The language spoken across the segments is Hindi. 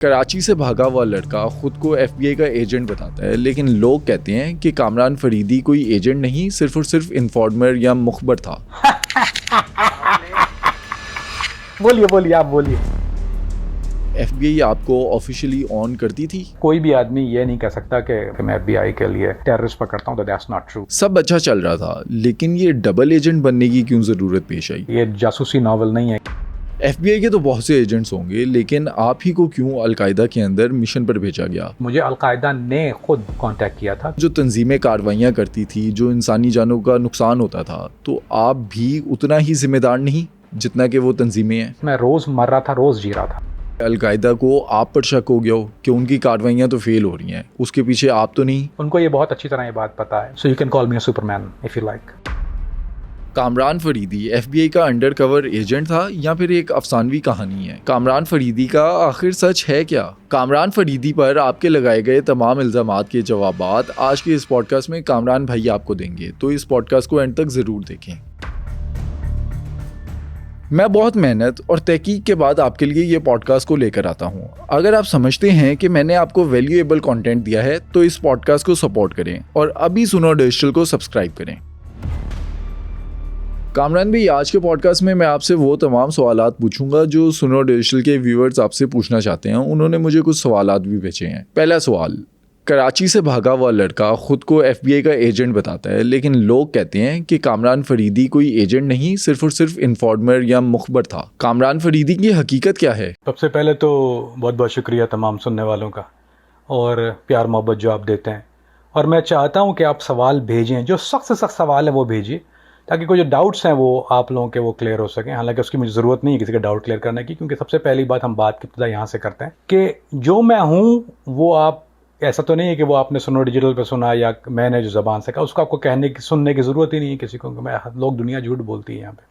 कराची से भागा हुआ लड़का खुद को एफबीआई का एजेंट बताता है, लेकिन लोग कहते हैं कि कामरान फरीदी कोई एजेंट नहीं, सिर्फ और सिर्फ इन्फॉर्मर या मुखबर था। बोलिए आप बोलिए। एफबीआई आपको ऑफिशियली ऑन करती थी? कोई भी आदमी ये नहीं कह सकता कि मैं एफबीआई के लिए टेररिस्ट पकड़ता हूँ, तो दैट्स नॉट ट्रू। सब अच्छा चल रहा था, लेकिन ये डबल एजेंट बनने की क्यों जरूरत पेश आई? ये जासूसी नावल नहीं है। एफबीआई के तो बहुत से एजेंट्स होंगे, लेकिन आप ही को क्यों अलकायदा के अंदर मिशन पर भेजा गया? मुझे अलकायदा ने खुद कांटेक्ट किया था। जो तंजीमें कार्रवाइयाँ करती थी, जो इंसानी जानों का नुकसान होता था, तो आप भी उतना ही जिम्मेदार नहीं जितना कि वो तंजीमें हैं। मैं रोज मर रहा था, रोज जी रहा था। अलकायदा को आप पर शक हो गया हो कि उनकी कार्रवाइयाँ तो फेल हो रही हैं, उसके पीछे आप तो नहीं? उनको ये बहुत अच्छी तरह ये बात पता है। So you can call me a Superman if you like. Kamran Faridi FBI का अंडर कवर एजेंट था या फिर एक अफसानवी कहानी है? कामरान फरीदी का आखिर सच है क्या? कामरान फरीदी पर आपके लगाए गए तमाम इल्ज़ामात के जवाबात आज के इस पॉडकास्ट में कामरान भाई आपको देंगे, तो इस पॉडकास्ट को एंड तक ज़रूर देखें। मैं बहुत मेहनत और तहकीक के बाद आपके लिए ये पॉडकास्ट को लेकर आता हूँ। अगर आप समझते हैं कि मैंने आपको वैल्यूएबल कंटेंट दिया है, तो इस पॉडकास्ट को सपोर्ट करें और अभी सुनो डिजिटल को सब्सक्राइब करें। कामरान भाई, आज के पॉडकास्ट में मैं आपसे वो तमाम सवालात पूछूंगा जो सुनो डिजिटल के व्यूअर्स आपसे पूछना चाहते हैं। उन्होंने मुझे कुछ सवालात भी भेजे हैं। पहला सवाल, कराची से भागा हुआ लड़का खुद को एफबीआई का एजेंट बताता है, लेकिन लोग कहते हैं कि कामरान फरीदी कोई एजेंट नहीं, सिर्फ और सिर्फ इन्फॉर्मर या मुखबर था। कामरान फरीदी की हकीकत क्या है? सबसे पहले तो बहुत बहुत शुक्रिया तमाम सुनने वालों का और प्यार मोहब्बत जो आप देते हैं। और मैं चाहता हूँ कि आप सवाल भेजें, जो सख्त से सख्त सवाल है वो भेजिए, ताकि कोई जो डाउट्स हैं वो आप लोगों के वो क्लियर हो सकें। हालांकि उसकी मुझे ज़रूरत नहीं है किसी का डाउट क्लियर करने की, क्योंकि सबसे पहली बात हम बात की इब्तिदा यहाँ से करते हैं कि जो मैं हूँ वो आप, ऐसा तो नहीं है कि वो आपने सुनो डिजिटल पे सुना या मैंने जो ज़बान से कहा उसको आपको कहने की सुनने की ज़रूरत ही नहीं है किसी को। लोग दुनिया झूठ बोलती है यहाँ पे।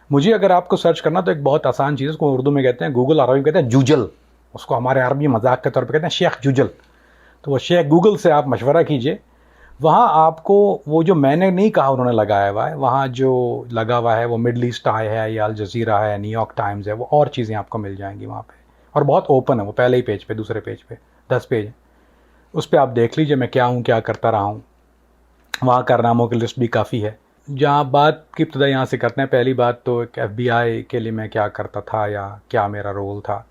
मुझे अगर आपको सर्च करना तो एक बहुत आसान चीज़ है, उसको उर्दू में कहते हैं, गूगल, अरबी में कहते हैं जूजल, उसको हमारे अरबी मजाक के तौर पर कहते हैं शेख जूजल। तो वो शेख गूगल से आप मशवरा कीजिए, वहाँ आपको वो जो मैंने नहीं कहा उन्होंने लगाया हुआ है, वहाँ जो लगा हुआ है वो मिडल ईस्ट आई है या अल जज़ीरा है, न्यूयॉर्क टाइम्स है, वो और चीज़ें आपको मिल जाएंगी वहाँ पे। और बहुत ओपन है वो, पहले ही पेज पे, दूसरे पेज पे 10 पेज है, उस पर आप देख लीजिए मैं क्या हूँ, क्या करता रहा हूँ। वहाँ कारनामों की लिस्ट भी काफ़ी है। जहाँ बात की इब्तिदा यहाँ से करते हैं, पहली बात तो FBI के लिए मैं क्या करता था या क्या मेरा रोल था।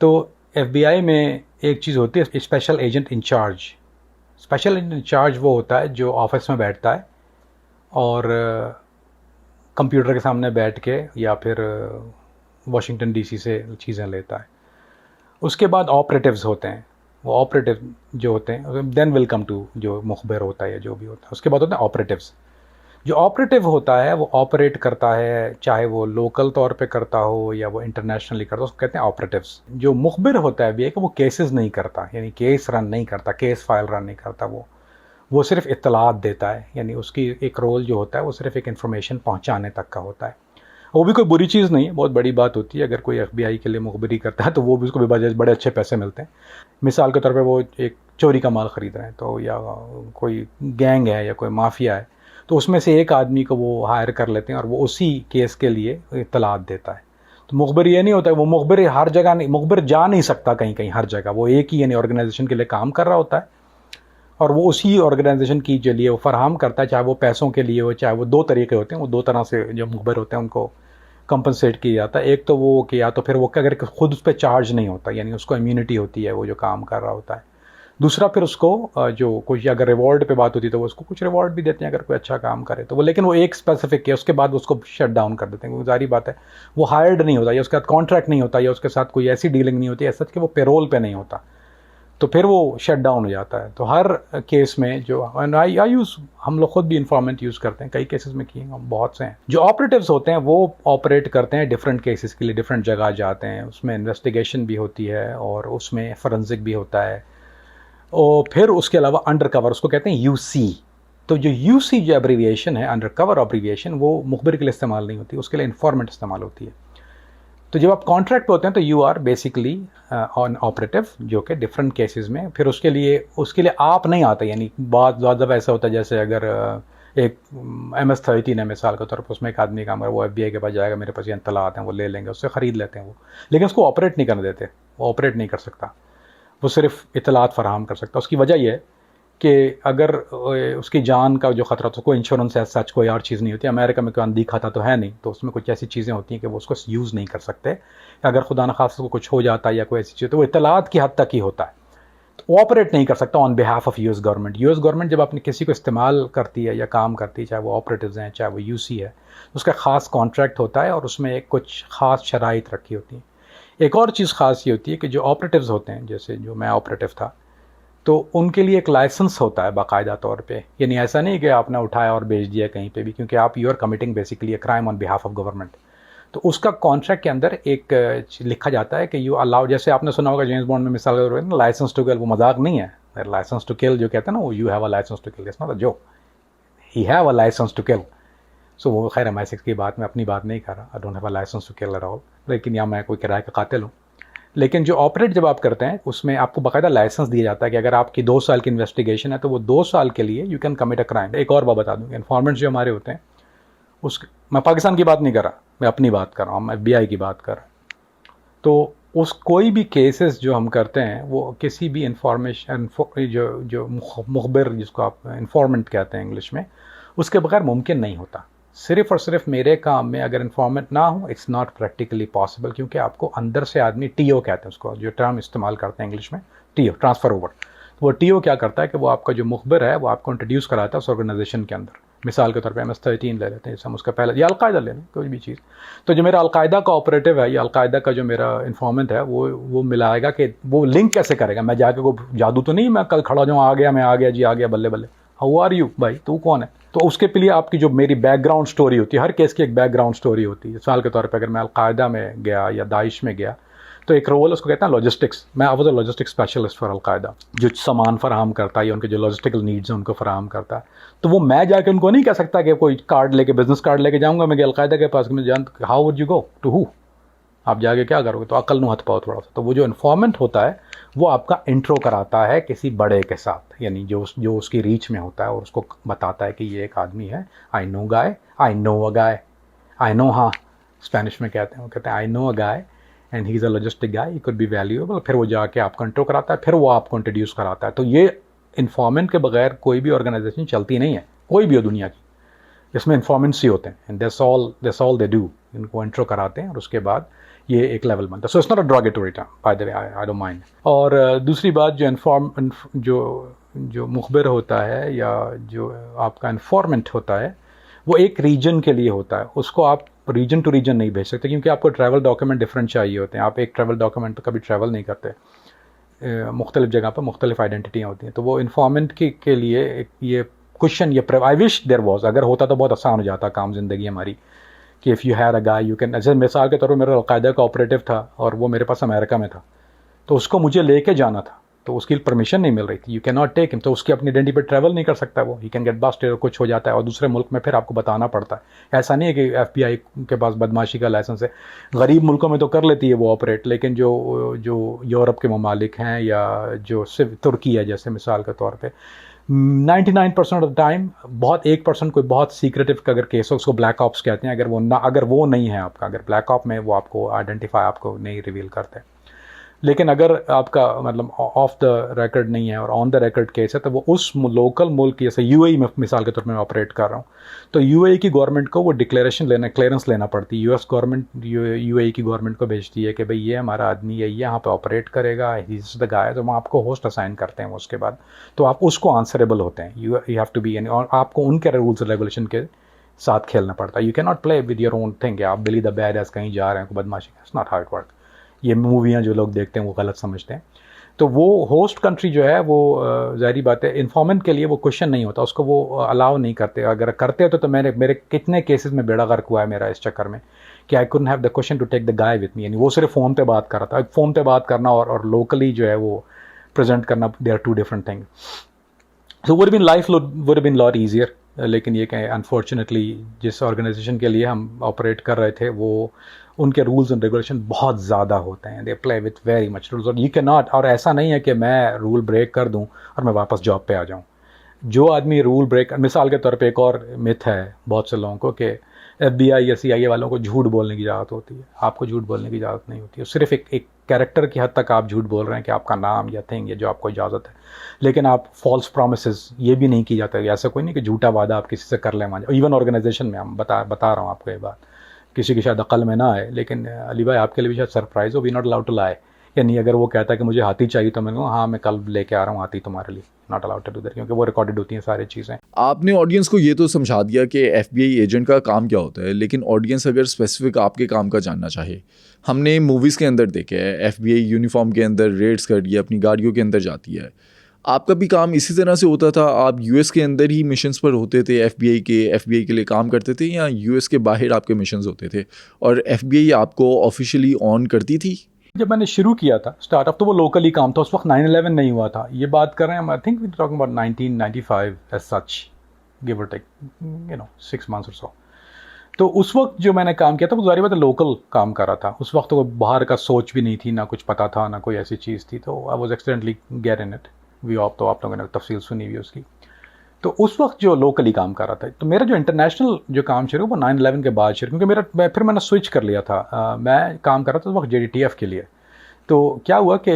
तो FBI में एक चीज़ होती है special agent in charge. Special in charge वो होता है जो ऑफिस में बैठता है और कंप्यूटर के सामने बैठ के या फिर वाशिंगटन DC से चीज़ें लेता है। उसके बाद ऑपरेटिव्स होते हैं, वो ऑपरेटिव जो होते हैं, देन विल कम टू जो मुखबिर होता है या जो भी होता है, उसके बाद होते हैं ऑपरेटिव्स। जो ऑपरेटिव होता है वो ऑपरेट करता है, चाहे वो लोकल तौर पे करता हो या वो इंटरनेशनली करता हो, उसको कहते हैं ऑपरेटिव्स। जो मुखबिर होता है भी कि वो केसेस नहीं करता, यानी केस रन नहीं करता, केस फाइल रन नहीं करता, वो सिर्फ इत्तलात देता है। यानी उसकी एक रोल जो होता है वो सिर्फ एक इन्फॉर्मेशन पहुंचाने तक का होता है। वो भी कोई बुरी चीज़ नहीं है, बहुत बड़ी बात होती है। अगर कोई FBI के लिए मुखबिरी करता है तो वो भी, उसको भी बड़े अच्छे पैसे मिलते हैं। मिसाल के तौर पे वो एक चोरी का माल ख़रीद रहे हैं, तो या कोई गैंग है या कोई माफिया है, तो उसमें से एक आदमी को वो हायर कर लेते हैं और वो उसी केस के लिए इत्तलात देता है। तो मुखबिर ये नहीं होता है, वो मुखबिर हर जगह नहीं, मुखबिर जा नहीं सकता कहीं हर जगह। वो एक ही यानी ऑर्गेनाइजेशन के लिए काम कर रहा होता है और वो उसी ऑर्गेनाइजेशन की जो लिए वो फराहम करता है, चाहे वो पैसों के लिए हो, चाहे वो दो तरीके होते हैं, वो दो तरह से जो मुखबिर होते हैं उनको कंपनसेट किया जाता है। एक तो वो कि या तो फिर वो अगर खुद उस पर चार्ज नहीं होता, यानी उसको इम्यूनिटी होती है वो जो काम कर रहा होता है। दूसरा फिर उसको जो कुछ अगर रिवॉर्ड पे बात होती है तो वो उसको कुछ रिवॉर्ड भी देते हैं अगर कोई अच्छा काम करे तो वो, लेकिन वो एक स्पेसिफिक है, उसके बाद उसको शट डाउन कर देते हैं, क्योंकि जारी बात है वो हायर्ड नहीं होता या उसके साथ कॉन्ट्रैक्ट नहीं होता या उसके साथ कोई ऐसी डीलिंग नहीं होती ऐसा कि वो पेरोल पे नहीं होता, तो फिर वो शट डाउन हो जाता है। तो हर केस में जो आई यूज़, हम लोग खुद भी इन्फॉर्मेंट यूज़ करते हैं, कई केसेस में किए हम, बहुत से हैं। जो ऑपरेटिव्स होते हैं वो ऑपरेट करते हैं डिफरेंट केसेस के लिए, डिफरेंट जगह जाते हैं, उसमें इन्वेस्टिगेशन भी होती है और उसमें फोरेंसिक भी होता है। और फिर उसके अलावा अंडर कवर, उसको कहते हैं UC। तो जो UC जो एब्रीविएशन है, अंडर कवर एब्रीविएशन, वो मुखबिर के लिए इस्तेमाल नहीं होती, उसके लिए इन्फॉर्मेंट इस्तेमाल होती है। तो जब आप कॉन्ट्रैक्ट पे होते हैं तो you are basically on operative, जो कि डिफरेंट केसेस में फिर उसके लिए आप नहीं आते। यानी बहुत ज़्यादा ऐसा होता है जैसे अगर एक MS-13 है मिसाल के तौर पर, उसमें एक आदमी काम है, वो FBI के पास जाएगा, मेरे पास ये इत्तलात हैं, वो ले लेंगे, उससे ख़रीद लेते हैं वो, लेकिन उसको ऑपरेट नहीं करने देते। वो ऑपरेट नहीं कर सकता, वो सिर्फ इतलात फराहम कर सकता। उसकी वजह यह है कि अगर उसकी जान का जो ख़तरा, तो कोई इंश्योरेंस है सच, कोई और चीज़ नहीं होती। अमेरिका में कोई आंधी खाता तो है नहीं, तो उसमें कुछ ऐसी चीज़ें होती हैं कि वो उसको यूज़ नहीं कर सकते। अगर खुदा न खास्ता को कुछ हो जाता है या कोई ऐसी चीज़, तो वो इतलात की हद तक ही होता है, तो ऑपरेट नहीं कर सकता on behalf of US government. US government जब अपने किसी को इस्तेमाल करती है या काम करती है, चाहे वो ऑपरेटिव्स हैं चाहे वो यूसी है, उसका ख़ास कॉन्ट्रैक्ट होता है और उसमें एक कुछ ख़ास शराइत रखी होती है। एक और चीज़ ख़ास ये होती है कि जो ऑपरेटिव्स होते हैं, जैसे जो मैं ऑपरेटिव था, तो उनके लिए एक लाइसेंस होता है बाकायदा तौर पे। यानी ऐसा नहीं कि आपने उठाया और बेच दिया कहीं पे भी, क्योंकि आप you are committing basically a crime on behalf of government. तो उसका कॉन्ट्रैक्ट के अंदर एक लिखा जाता है कि यू अलाउ, जैसे आपने सुना होगा जेम्स बॉन्ड में मिसाल के तौर पर लाइसेंस टू किल, वो मजाक नहीं है। लाइसेंस टू किल जो कहते हैं ना, वो you have a licence to kill, it's not a joke, he have a licence to kill. So वो खैर MI6 की बात, मैं अपनी बात नहीं कर रहा, I don't have a licence to kill at all, लेकिन या मैं कोई किराए का कातिल हूँ। लेकिन जो ऑपरेट जब आप करते हैं, उसमें आपको बाकायदा लाइसेंस दिया जाता है कि अगर आपकी 2 साल की इन्वेस्टिगेशन है तो वो 2 साल के लिए you can commit a crime. एक और बात बता दूँ, इन्फॉर्मेंट्स जो हमारे होते हैं, उस मैं पाकिस्तान की बात नहीं कर रहा, मैं अपनी बात कर रहा हूँ, मैं FBI की बात कर रहा हूँ। तो उस कोई भी केसेस जो हम करते हैं, वो किसी भी इंफॉर्मेशन जो मुखबिर, जिसको आप इंफॉर्मेंट कहते हैं इंग्लिश में, उसके बगैर मुमकिन नहीं होता। सिर्फ और सिर्फ मेरे काम में अगर इंफॉर्मेंट ना हो, इट्स नॉट प्रैक्टिकली पॉसिबल, क्योंकि आपको अंदर से आदमी, TO कहते हैं उसको, जो टर्म इस्तेमाल करते हैं इंग्लिश में, TO, ट्रांसफ़र ओवर। तो वो TO क्या करता है कि वो आपका जो मुखबिर है वो आपको इंट्रोड्यूस कराता है उस ऑर्गेनाइजेशन के अंदर। मिसाल के तौर पे MS-13 ले लेते हैं, जैसे हम उसका पहले, या अलकायदा ले लें, कोई भी चीज़। तो जो मेरा अलकायदा का ऑपरेटिव है या अलकायदा का जो मेरा इन्फॉर्मेंट है, वो मिलाएगा कि वो लिंक कैसे करेगा। मैं जाके को जादू तो नहीं, मैं कल खड़ा जाऊँ, आ गया, मैं आ गया जी, आ गया, बल्ले बल्ले, हाउ आर यू भाई, तू कौन है। तो उसके लिए आपकी जो मेरी बैकग्राउंड स्टोरी होती है, हर केस की एक बैकग्राउंड स्टोरी होती है। मिसाल के तौर पर अगर मैं अलकायदा में गया या दाइश में गया, तो एक रोल उसको कहते हैं लॉजिस्टिक्स। मैं I was a logistics specialist for al Qaeda, जो सामान फराहम करता है या उनके जो लॉजिस्टिकल नीड्स हैं उनको फराहम करता है। तो वो मैं जाके उनको नहीं कह सकता कि कोई कार्ड लेके, बिजनेस कार्ड लेके जाऊँगा मैं अलकायदा के पास, मैं जान, how would you go to who, आप जाके क्या करोगे। तो अकल नु हथ पाओ थोड़ा सा। तो वो जो इन्फॉर्मेंट होता है वो आपका इंट्रो कराता है किसी बड़े के साथ, यानी जो उसकी रीच में होता है, और उसको बताता है कि ये एक आदमी है, I know guy, I know a guy, I know, हाँ स्पेनिश में कहते हैं, वो कहते हैं I know a guy and he is a logistic guy, he could be valuable. फिर वो जाके आपको इंट्रो कराता है, फिर वो आपको इंट्रोड्यूस कराता है। तो ये इन्फॉर्मेंट के बगैर कोई भी ऑर्गेनाइजेशन चलती नहीं है, कोई भी हो दुनिया की। इसमें इन्फॉर्मेंट्स ही होते हैं, and that's all they do. इनको इंट्रो कराते हैं और उसके बाद ये एक लेवल बनता है। So it's not a derogatory term, by the way, I don't mind. और दूसरी बात, जो मुखबिर होता है या जो आपका इन्फॉर्मेंट होता है, वो एक रीजन के लिए होता है। उसको आप रीजन टू रीजन नहीं भेज सकते, क्योंकि आपको ट्रैवल डॉक्यूमेंट डिफरेंट चाहिए होते हैं। आप एक ट्रैवल डॉक्यूमेंट पर कभी ट्रैवल नहीं करते, मुख्तलिफ जगह पर मुख्तलिफ आइडेंटिटियाँ होती हैं। तो वो इन्फॉर्मेंट के लिए ये क्वेश्चन, ये आई विश देयर वॉज, अगर होता तो बहुत आसान हो जाता काम ज़िंदगी हमारी, कि if you have a guy you can, ऐसे मिसाल के तौर पर मेरा अलकायदा का ऑपरेटिव था और वो मेरे पास अमेरिका में था, तो उसको मुझे लेके जाना था, तो उसकी परमिशन नहीं मिल रही थी, you can not take him, तो उसकी अपनी आइडेंटिटी पर ट्रैवल नहीं कर सकता वो, ही कैन गेट बस्टेड, कुछ हो जाता है, और दूसरे मुल्क में फिर आपको बताना पड़ता है। ऐसा नहीं है कि FBI के पास बदमाशी का लाइसेंस है, गरीब मुल्कों में तो कर लेती है वो ऑपरेट, लेकिन जो यूरोप के ममालिक हैं या जो सिर्फ तुर्की है जैसे मिसाल के तौर पर, 99% ऑफ द टाइम, बहुत 1% कोई बहुत सीक्रेटिव का अगर केस हो, उसको ब्लैक ऑप्स कहते हैं, अगर वो नहीं है आपका, अगर ब्लैक ऑप में वो आपको आइडेंटिफाई, आपको नहीं रिवील करते। लेकिन अगर आपका मतलब ऑफ द रिकॉर्ड नहीं है और ऑन द रिकॉर्ड केस है, तो वो उस लोकल मुल्क, जैसे UAE में मिसाल के तौर पर मैं ऑपरेट कर रहा हूँ, तो UAE की गवर्नमेंट को वो क्लियरेंस लेना पड़ती है। US गवर्नमेंट UAE की गवर्नमेंट को भेजती है कि भाई ये हमारा आदमी है, ये यहाँ पे ऑपरेट करेगा, ही इज़ द गाय, तो वो आपको होस्ट असाइन करते हैं। उसके बाद तो आप उसको आंसरेबल होते हैं, यू हैव टू बी, और आपको उनके रूल्स रेगुलेशन के साथ खेलना पड़ता है। You can not play with your own thing, आप बिली द बैड एज कहीं जा रहे हैं, बदमाशी, it's not how it work. ये मूवियाँ जो लोग देखते हैं वो गलत समझते हैं। तो वो होस्ट कंट्री जो है वो ज़ाहिर बात है इन्फॉर्मेंट के लिए वो क्वेश्चन नहीं होता, उसको वो अलाउ नहीं करते। अगर करते हो तो मेरे कितने केसेस में बेड़ा गर्क हुआ है मेरा इस चक्कर में कि I couldn't have the question to take the guy with me, यानी वो सिर्फ फ़ोन पे बात कर रहा था। फ़ोन पे बात करना और लोकली जो है वो प्रेजेंट करना, they are two different thing. So would been life would been lot easier, लेकिन ये कहें अनफॉर्चुनेटली जिस ऑर्गेनाइजेशन के लिए हम ऑपरेट कर रहे थे, वो उनके रूल्स एंड रेगुलेशन बहुत ज़्यादा होते हैं, they play with very much rules, और यू कैन नॉट, और ऐसा नहीं है कि मैं रूल ब्रेक कर दूं और मैं वापस जॉब पे आ जाऊं। जो आदमी रूल ब्रेक, मिसाल के तौर पे एक और मिथ है बहुत से लोगों को कि FBI या CIA वालों को झूठ बोलने की इजाज़त होती है। आपको झूठ बोलने की इजाज़त नहीं होती है, सिर्फ एक कैरेक्टर की हद तक आप झूठ बोल रहे हैं कि आपका नाम या थिंग या जो आपको इजाज़त है, लेकिन आप फॉल्स प्रोमिसेस ये भी नहीं की जाता। ऐसा कोई नहीं कि झूठा वादा आप किसी से कर लें मान जाए। इवन ऑर्गेनाइजेशन में हम बता रहा हूँ आपको ये बात, किसी की शायद अकल में ना आए, लेकिन अली भाई आपके लिए भी शायद सरप्राइज़ हो, we not allowed to lie. यानी अगर वो कहता है कि मुझे हाथी चाहिए तो मैंने कहा हाँ मैं कल लेके आ रहा हूँ हाथी तुम्हारे लिए, not allowed to do that, क्योंकि वो रिकॉर्डेड होती हैं सारी चीज़ें। आपने ऑडियंस को ये तो समझा दिया कि एफबीआई एजेंट का काम क्या होता है, लेकिन ऑडियंस अगर स्पेसिफिक आपके काम का जानना चाहे, हमने मूवीज़ के अंदर देखे है एफबीआई यूनिफॉर्म के अंदर रेड्स कर दिया, अपनी गाड़ियों के अंदर जाती है, आपका भी काम इसी तरह से होता था? आप यूएस के अंदर ही मिशंस पर होते थे एफबीआई के लिए काम करते थे, या यूएस के बाहर आपके मिशंस होते थे और एफबीआई आपको ऑफिशियली ऑन करती थी? जब मैंने शुरू किया था स्टार्टअप तो वो लोकली काम था, उस वक्त 9/11 नहीं हुआ था, ये बात कर रहे हैं I think we talking about 1995 as such, give or take 6 months or so. तो उस वक्त जो मैंने काम किया था वो जारी बात है लोकल काम कर रहा था। उस वक्त तो बाहर का सोच भी नहीं थी, ना कुछ पता था, ना कोई ऐसी चीज़ थी, तो I was accidentally get in it. We आप तो आप लोगों ने तफसील सुनी हुई उसकी। तो उस वक्त जो लोकली काम कर रहा था, तो मेरा जो इंटरनेशनल जो काम शुरू वो 9/11 के बाद शुरू, क्योंकि फिर मैंने स्विच कर लिया था। मैं काम कर रहा था उस वक्त JDTF के लिए। तो क्या हुआ कि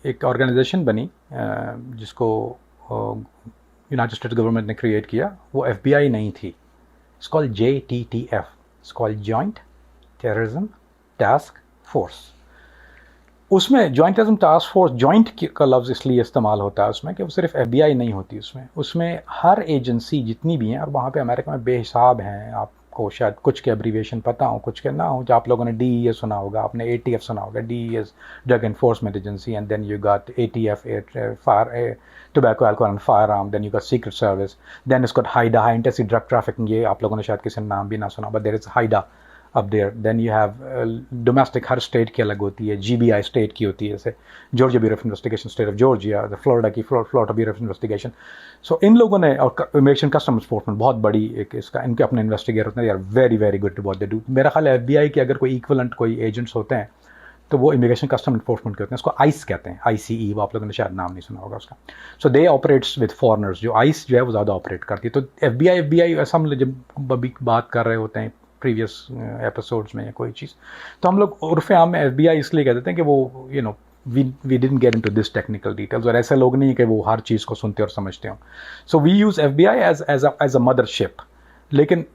एक ऑर्गेनाइजेशन बनी जिसको यूनाइटेड स्टेट्स गवर्नमेंट ने क्रिएट किया, वो FBI नहीं थी, it's called JTTF, it's called joint terrorism task force. उसमें joint terrorism task force, joint का लफ्ज़ इसलिए इस्तेमाल होता है उसमें कि वो सिर्फ FBI नहीं होती, उसमें हर एजेंसी जितनी भी हैं, और वहाँ पे अमेरिका में बेहिसाब हैं, आपको शायद कुछ के एब्रीविएशन पता हो कुछ के ना हो। जो आप लोगों ने DEA सुना होगा, आपने ATF सुना होगा, DEA drug enforcement agency, and then you got ATF fire tobacco alcohol and firearm, then you got secret service, then it's got HIDTA, high intensity drug trafficking, ये आप लोगों ने शायद किसी नाम भी ना सुना, but there is HIDTA up there. Then you have domestic, हर स्टेट की अलग होती है, GBI स्टेट की होती है, जैसे Georgia bureau of investigation state of Georgia, Florida की फ्लोरिडा ब्यूरो ऑफ इन्वेस्टिगेशन। सो इन लोगों ने, और इमिग्रेशन कस्टम एनफोर्समेंट बहुत बड़ी एक इसका, इनके अपने इन्वेस्टिगेटर होते हैं, यार very very good to what they do. मेरा ख्याल है FBI के अगर कोई इक्वलेंट कोई एजेंट्स होते हैं तो वो इमिग्रेशन कस्टम एनफोर्समेंट के होते हैं, उसको ICE कहते हैं, ICE, वो आप लोगों ने शायद नाम नहीं सुना होगा उसका। सो दे ऑपरेट्स विद फॉरनर्स, जो ICE जो है वो ज़्यादा ऑपरेट करती है। तो FBI ऐसा हम जब अभी बात कर रहे होते हैं प्रीवियस एपिसोड्स में या कोई चीज़, तो हम लोग उर्फ़े आम में FBI इसलिए कहते हैं कि वो we didn't get into this technical details, और ऐसे लोग नहीं है कि वो हर चीज़ को सुनते और समझते हो। So we use FBI as a mothership. लेकिन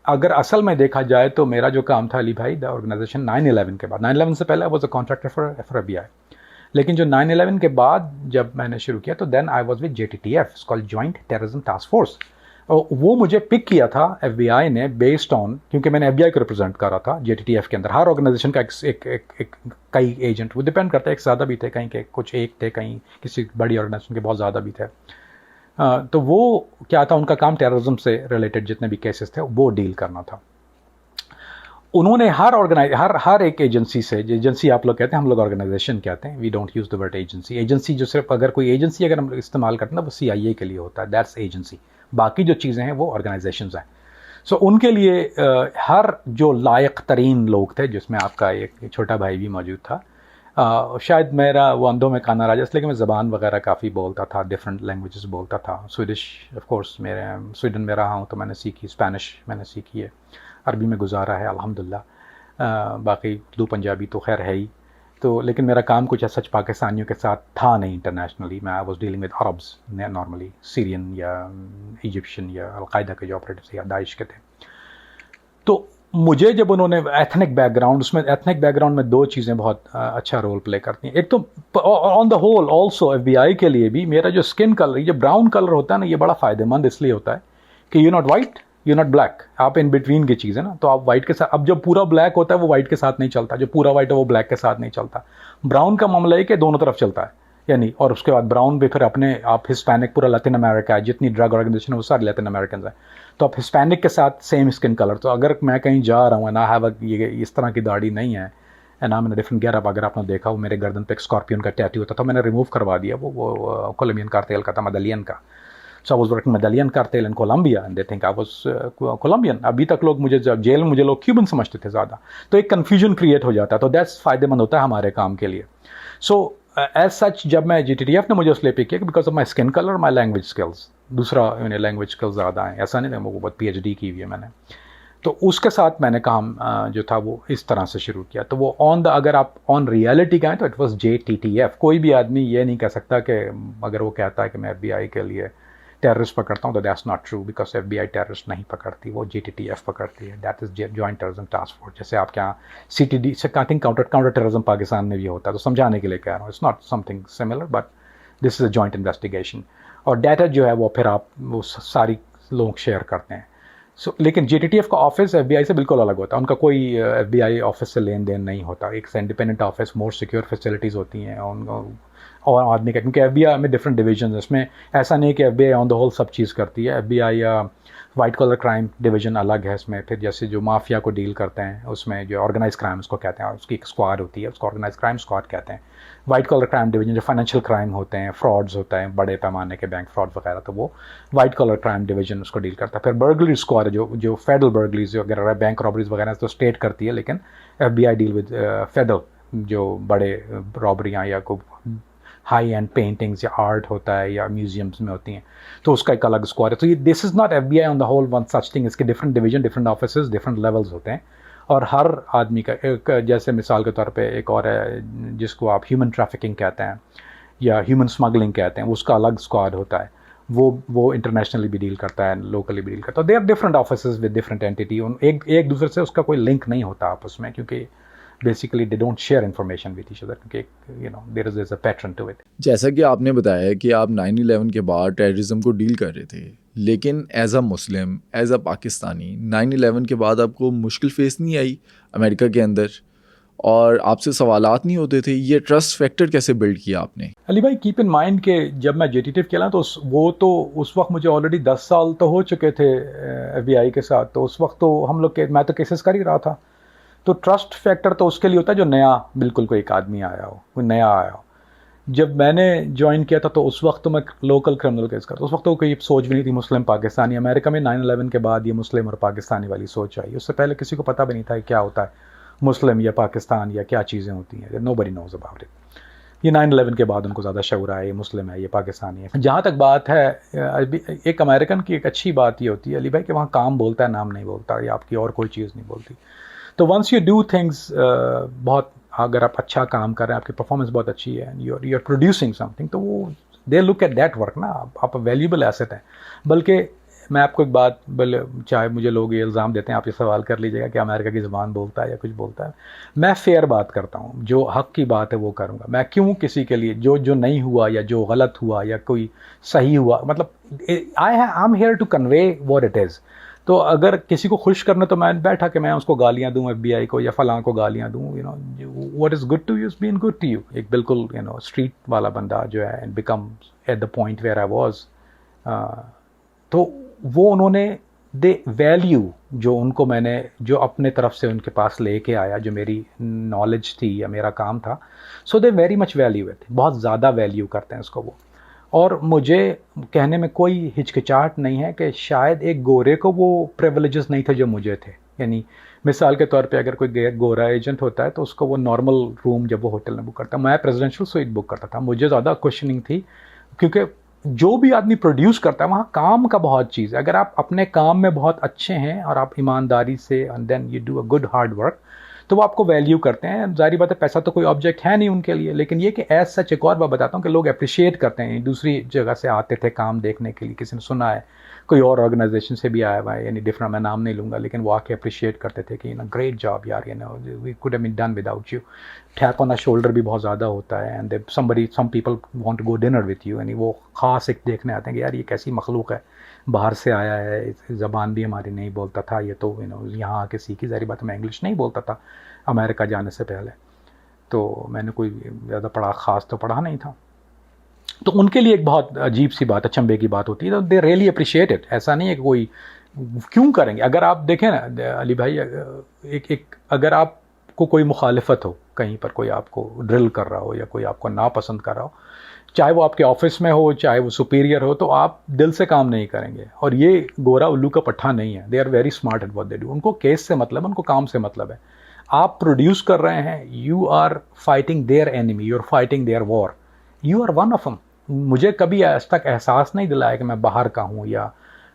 अगर असल में देखा जाए तो मेरा जो काम था अली भाई, द ऑर्गेनाइजेशन 9/11 के बाद, 9/11 से पहले I was a contractor for FBI, लेकिन जो 9/11 के बाद जब मैंने शुरू किया तो then I was with JTTF, called joint terrorism task Force. और वो मुझे पिक किया था FBI ने बेस्ड ऑन, क्योंकि मैंने FBI को रिप्रेजेंट कर रहा था JTTF के अंदर। हर ऑर्गेनाइजेशन का एक कई एजेंट, वो डिपेंड करता है, एक ज़्यादा भी थे, कहीं के कुछ एक थे, कहीं किसी बड़ी ऑर्गेनाइजेशन के बहुत ज़्यादा भी थे। तो वो क्या था, उनका काम टेररिज्म से रिलेटेड जितने भी केसेस थे वो डील करना था। उन्होंने हर एक एजेंसी से, एजेंसी आप लोग कहते हैं, हम लोग ऑर्गेनाइजेशन कहते हैं, we don't use the word agency. Agency जो सिर्फ अगर कोई एजेंसी अगर हम इस्तेमाल करते हैं ना, वो CIA के लिए होता है, दैट्स एजेंसी। बाकी जो चीज़ें हैं वो ऑर्गेनाइजेशंस हैं। सो उनके लिए हर जो लायक तरीन लोग थे, जिसमें आपका एक छोटा भाई भी मौजूद था, शायद मेरा वो अंधों में काना राजा, इसलिए कि मैं ज़बान वगैरह काफ़ी बोलता था, डिफरेंट लैंग्वेजेस बोलता था। स्वीडिश ऑफ कोर्स, मेरे स्वीडन में रहा हूँ तो मैंने सीखी, स्पेनिश मैंने सीखी है, अरबी में गुजारा है अल्हम्दुलिल्लाह, बाकी उर्दू पंजाबी तो खैर है ही। तो लेकिन मेरा काम कुछ सच पाकिस्तानियों के साथ था नहीं इंटरनेशनली। मैं I was dealing with Arabs normally, Syrian या इजिप्शियन या अलकायदा के जो ऑपरेटिव्स या दाइश के थे। तो मुझे जब उन्होंने एथनिक बैकग्राउंड, उसमें एथनिक बैकग्राउंड में दो चीज़ें बहुत अच्छा रोल प्ले करती हैं। एक तो on the whole also FBI के लिए भी मेरा जो स्किन कलर, ये ब्राउन कलर होता है ना, ये बड़ा फ़ायदेमंद इसलिए होता है कि you not white, you not black, आप इन बिटवीन की चीज़ है ना। तो आप वाइट के साथ, अब जो पूरा ब्लैक होता है वो वाइट के साथ नहीं चलता, जो पूरा वाइट है वो ब्लैक के साथ नहीं चलता। ब्राउन का मामला है कि दोनों तरफ चलता है, यानी, और उसके बाद ब्राउन भी फिर अपने आप हिस्पैनिक, पूरा लैटिन अमेरिका है, जितनी ड्रग ऑर्गेनाइजेशन है वो सारे लैटिन अमेरिकन है, तो आप हिस्पैनिक के साथ सेम स्किन कलर। तो अगर मैं कहीं जा रहा हूँ ना, हैव ये इस तरह की दाढ़ी नहीं है, एंड मैंने डिफरेंट गेटअप, अगर आपने देखा वो मेरे गर्दन पे एक स्कॉर्पियन का टैटू होता था, मैंने रिमूव करवा दिया, वो कोलंबियन कार्टेल का था, मेडेलियन का। So I was working Medellin cartel in Colombia and they think I was Colombian. अभी तक लोग मुझे, जब जेल में मुझे लोग क्यूबन समझते थे ज़्यादा, तो एक कन्फ्यूजन क्रिएट हो जाता है, तो दैट्स फ़ायदेमंद होता है हमारे काम के लिए। सो एज सच जब मैं JTTF ने मुझे उसलिए पिक किया because of my skin colour, my language skills. दूसरा लैंग्वेज स्किल्स ज़्यादा हैं, ऐसा नहीं है, वो बहुत PhD की हुई है मैंने। तो उसके साथ मैंने काम जो था वो इस तरह से शुरू किया। तो वो अगर आप ऑन रियलिटी का है तो इट वाज JTTF। कोई भी आदमी ये नहीं कह सकता कि अगर वो कहता है कि मैं FBI के लिए टेररिस्ट पकड़ता हूँ तो that's not true, because FBI terrorist नहीं पकड़ती, वो JTTF पकड़ती है, that is joint terrorism task force. जैसे आपके यहाँ CTD से I think counter terrorism Pakistan में भी होता है, तो समझाने के लिए कह रहा हूँ, it's not something similar but this is a joint investigation. और डाटा जो है वो फिर आप वो सारी लोग शेयर करते हैं। लेकिन JTTF का ऑफिस FBI से बिल्कुल अलग होता है, उनका कोई FBI ऑफिस से लेन देन नहीं होता, एक independent office, more secure facilities होती हैं और आदमी का, क्योंकि FBI में डिफरेंट डिवीजन है, इसमें ऐसा नहीं कि FBI ऑन द होल सब चीज़ करती है। FBI white collar crime division अलग है इसमें, फिर जैसे जो माफिया को डील करते हैं उसमें जो ऑर्गेनाइज क्राइम उसको कहते हैं, उसकी एक स्क्वाड होती है, उसको ऑर्गेनाइज क्राइम स्क्वाड कहते हैं। वाइट कॉलर क्राइम डिवीजन जो फाइनेंशियल क्राइम होते हैं, फ्रॉड्स होता है, बड़े पैमाने के बैंक फ्रॉड वगैरह, तो वो वाइट कॉलर क्राइम डिवीजन उसको डील करता है। फिर बर्गलरी स्क्वाड जो फेडरल बर्गलरीज वगैरह, बैंक रॉबरीज वगैरह तो स्टेट करती है, लेकिन FBI डील विद फेडरल जो बड़े रॉबरियाँ या को हाई एंड पेंटिंग्स या आर्ट होता है या म्यूजियम्स में होती हैं, तो उसका एक अलग स्क्वाड है। तो ये this is not FBI on the whole one such thing, इसके different division, different offices, different levels होते हैं। और हर आदमी का एक, जैसे मिसाल के तौर पे एक और है जिसको आप ह्यूमन ट्रैफिकिंग कहते हैं या ह्यूमन स्मगलिंग कहते हैं, उसका अलग स्क्वाड होता है, वो इंटरनेशनली भी डील करता है, लोकली भी डील करता है। They are different offices with different entity, एक दूसरे से उसका कोई लिंक नहीं होता आपस में, क्योंकि basically they don't share information with each other, क्योंकि there is a pattern to it. जैसा कि आपने बताया कि आप 9/11 के बाद टेररिज्म को डील कर रहे थे, लेकिन as a Muslim, as a Pakistani, 9/11 के बाद आपको मुश्किल फेस नहीं आई अमेरिका के अंदर और आपसे सवालात नहीं होते थे? ये ट्रस्ट फैक्टर कैसे बिल्ड किया आपने? अली भाई कीप इन माइंड के जब मैं JTTF खेला तो उस वक्त मुझे ऑलरेडी 10 साल तो हो चुके थे FBI के साथ, तो उस वक्त तो हम लोग के मैं तो केसेस कर ही रहा था। तो ट्रस्ट फैक्टर तो उसके लिए होता है जो नया बिल्कुल कोई एक आदमी आया हो, कोई नया आया हो। जब मैंने ज्वाइन किया था तो उस वक्त तो मैं लोकल क्रिमिनल केस करता, उस वक्त तो कोई सोच भी नहीं थी मुस्लिम पाकिस्तानी। अमेरिका में 9/11 के बाद ये मुस्लिम और पाकिस्तानी वाली सोच आई, उससे पहले किसी को पता भी नहीं था क्या होता है मुस्लिम या पाकिस्तान या क्या चीज़ें होती हैं, नोबडी नोज अबाउट इट। ये 9/11 के बाद उनको ज़्यादा शऊर आया, ये मुस्लिम है, ये पाकिस्तानी है। जहाँ तक बात है एक अमेरिकन की एक अच्छी बात ये होती है अली भाई कि वहाँ काम बोलता है, नाम नहीं बोलता, या आपकी और कोई चीज़ नहीं बोलती। तो वंस यू डू थिंग्स बहुत, अगर आप अच्छा काम कर रहे हैं, आपकी परफॉर्मेंस बहुत अच्छी है, यू आर प्रोड्यूसिंग समथिंग, तो वो they look at that work ना, आप वैल्यूबल एसेट हैं। बल्कि मैं आपको एक बात, चाहे मुझे लोग ये इल्ज़ाम देते हैं, आप ये सवाल कर लीजिएगा कि अमेरिका की ज़बान बोलता है या कुछ बोलता है, मैं फेयर बात करता हूँ, जो हक़ की बात है वो करूँगा। मैं क्यों किसी के लिए जो नहीं हुआ या जो गलत हुआ या कोई सही हुआ, मतलब I am here to convey what it is. तो अगर किसी को खुश करना तो मैं बैठा कि मैं उसको गालियाँ दूँ FBI को या फलां को गालियाँ दूँ, you know what is good to you is been good to you. एक बिल्कुल स्ट्रीट वाला बंदा जो है and become at the point where I was, तो वो उन्होंने दे वैल्यू जो उनको मैंने जो अपने तरफ से उनके पास लेके आया, जो मेरी नॉलेज थी या मेरा काम था, सो they very much value it, बहुत ज़्यादा वैल्यू करते हैं उसको वो। और मुझे कहने में कोई हिचकिचाहट नहीं है कि शायद एक गोरे को वो प्रिविलेजेस नहीं थे जो मुझे थे। यानी मिसाल के तौर पे अगर कोई गोरा एजेंट होता है तो उसको वो नॉर्मल रूम जब वो होटल में बुक करता है, मैं प्रेसिडेंशियल स्वीट बुक करता था, मुझे ज़्यादा क्वेश्चनिंग थी, क्योंकि जो भी आदमी प्रोड्यूस करता है वहाँ काम का बहुत चीज़ है। अगर आप अपने काम में बहुत अच्छे हैं और आप ईमानदारी से and then you do a good hard work, तो वो आपको वैल्यू करते हैं। जाहिर बात है पैसा तो कोई ऑब्जेक्ट है नहीं उनके लिए, लेकिन ये कि एज सच एक और बात बताता हूँ कि लोग अप्रिशिएट करते हैं। दूसरी जगह से आते थे काम देखने के लिए, किसी ने सुना है, कोई और ऑर्गेनाइजेशन से भी आया हुआ है, यानी डिफरेंट, मैं नाम नहीं लूँगा, लेकिन वो आके अप्रिशिएट करते थे कि ग्रेट जॉब यार, we could have been done without you. Tap on the shoulder भी बहुत ज़्यादा होता है, and some people want to go dinner with you, यानी वो ख़ास एक देखने आते हैं कि यार ये कैसी मखलूक है, बाहर से आया है, ज़बान भी हमारी नहीं बोलता था, ये तो यहाँ आके सीखी। ज़ाहिर बात मैं इंग्लिश नहीं बोलता था अमेरिका जाने से पहले, तो मैंने कोई ज़्यादा ख़ास तो पढ़ा नहीं था। तो उनके लिए एक बहुत अजीब सी बात, अचंभे की बात होती है, तो दे रियली अप्रिशिएट इट। ऐसा नहीं है कि कोई क्यों करेंगे। अगर आप देखें ना अली भाई, एक अगर आपको कोई मुखालिफत हो, कहीं पर कोई आपको ड्रिल कर रहा हो या कोई आपको नापसंद कर रहा हो, चाहे वो आपके ऑफिस में हो, चाहे वो सुपीरियर हो, तो आप दिल से काम नहीं करेंगे। और ये गोरा उल्लू का पट्ठा नहीं है, they are very smart at what they do. उनको केस से मतलब, उनको काम से मतलब है। आप प्रोड्यूस कर रहे हैं, you are fighting their enemy, you are fighting their war, you are one of them. मुझे कभी आज तक एहसास नहीं दिलाया कि मैं बाहर का हूँ या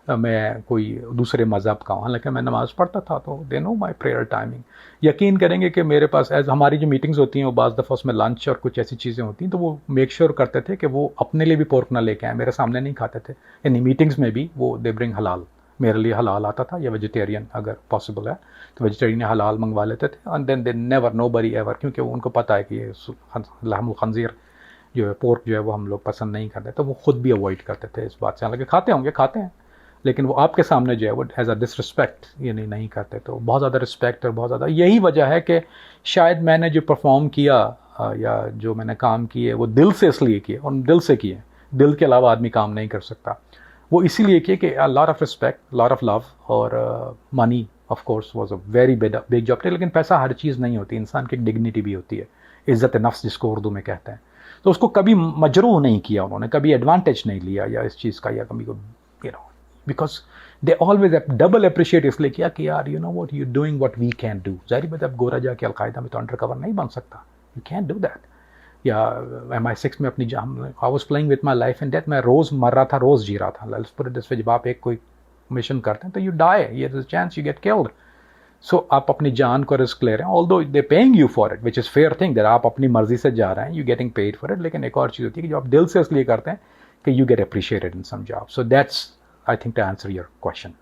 मैं कोई दूसरे मज़हब का हूँ, हालांकि मैं नमाज़ पढ़ता था, तो they know my prayer timing. यकीन करेंगे कि मेरे पास एज हमारी जो मीटिंग्स होती हैं वो बाज़ दफ़ा उसमें लंच और कुछ ऐसी चीज़ें होती हैं, तो वो मेक श्योर करते थे कि वो अपने लिए भी पोर्क ना लेके आए, मेरे सामने नहीं खाते थे। यानी मीटिंग्स में भी वो दे ब्रिंग हलाल, मेरे लिए हलाल आता था, या वेजिटेरियन अगर पॉसिबल है तो वेजिटेरियन या हलाल मंगवा लेते थे। And then they never nobody ever, क्योंकि उनको पता है कि ये लहमुल खंजीर जो है, पोर्क जो है वो हम लोग पसंद नहीं करते, तो वो खुद भी अवॉइड करते थे इस बात से। हालांकि खाते होंगे, खाते हैं, लेकिन वो आपके सामने जो है वो एज अ डिसरिस्पेक्ट ये नहीं करते। तो बहुत ज़्यादा रिस्पेक्ट और बहुत ज़्यादा, यही वजह है कि शायद मैंने जो परफॉर्म किया या जो मैंने काम किए वो दिल से इसलिए किए, और दिल से किए, दिल के अलावा आदमी काम नहीं कर सकता। वो इसीलिए किए कि lot of respect, lot of love, और money of course was a very big job. लेकिन पैसा हर चीज़ नहीं होती, इंसान की एक डिग्निटी भी होती है, इज़्ज़त नफ्स जिसको उर्दू में कहते हैं। तो उसको कभी मजरूह नहीं किया उन्होंने, कभी एडवांटेज नहीं लिया या इस चीज़ का, या कभी को because they always double appreciate इसलिए किया कि यार you know what you doing what we can do. जाहिर बात, अब गोरा जाके अलकायदा में तो अंडर कवर नहीं बन सकता, यू कैन डू दैट। या MI6 में अपनी I was playing with my life and death, मैं रोज़ मर रहा था, रोज़ जी रहा था। Let's put it this way, जब आप एक कोई मिशन करते हैं तो यू डाई, ये चांस यू गेट किल्ड। सो आप अपनी जान को रिस्क ले रहे हैं, although they paying you for it, which is fair thing, that आप अपनी मर्जी से जा रहे हैं, you getting paid for it. लेकिन एक और चीज़ होती है कि जो आप दिल से इसलिए करते हैं कि you get appreciated in some job. So that's I think to answer your question.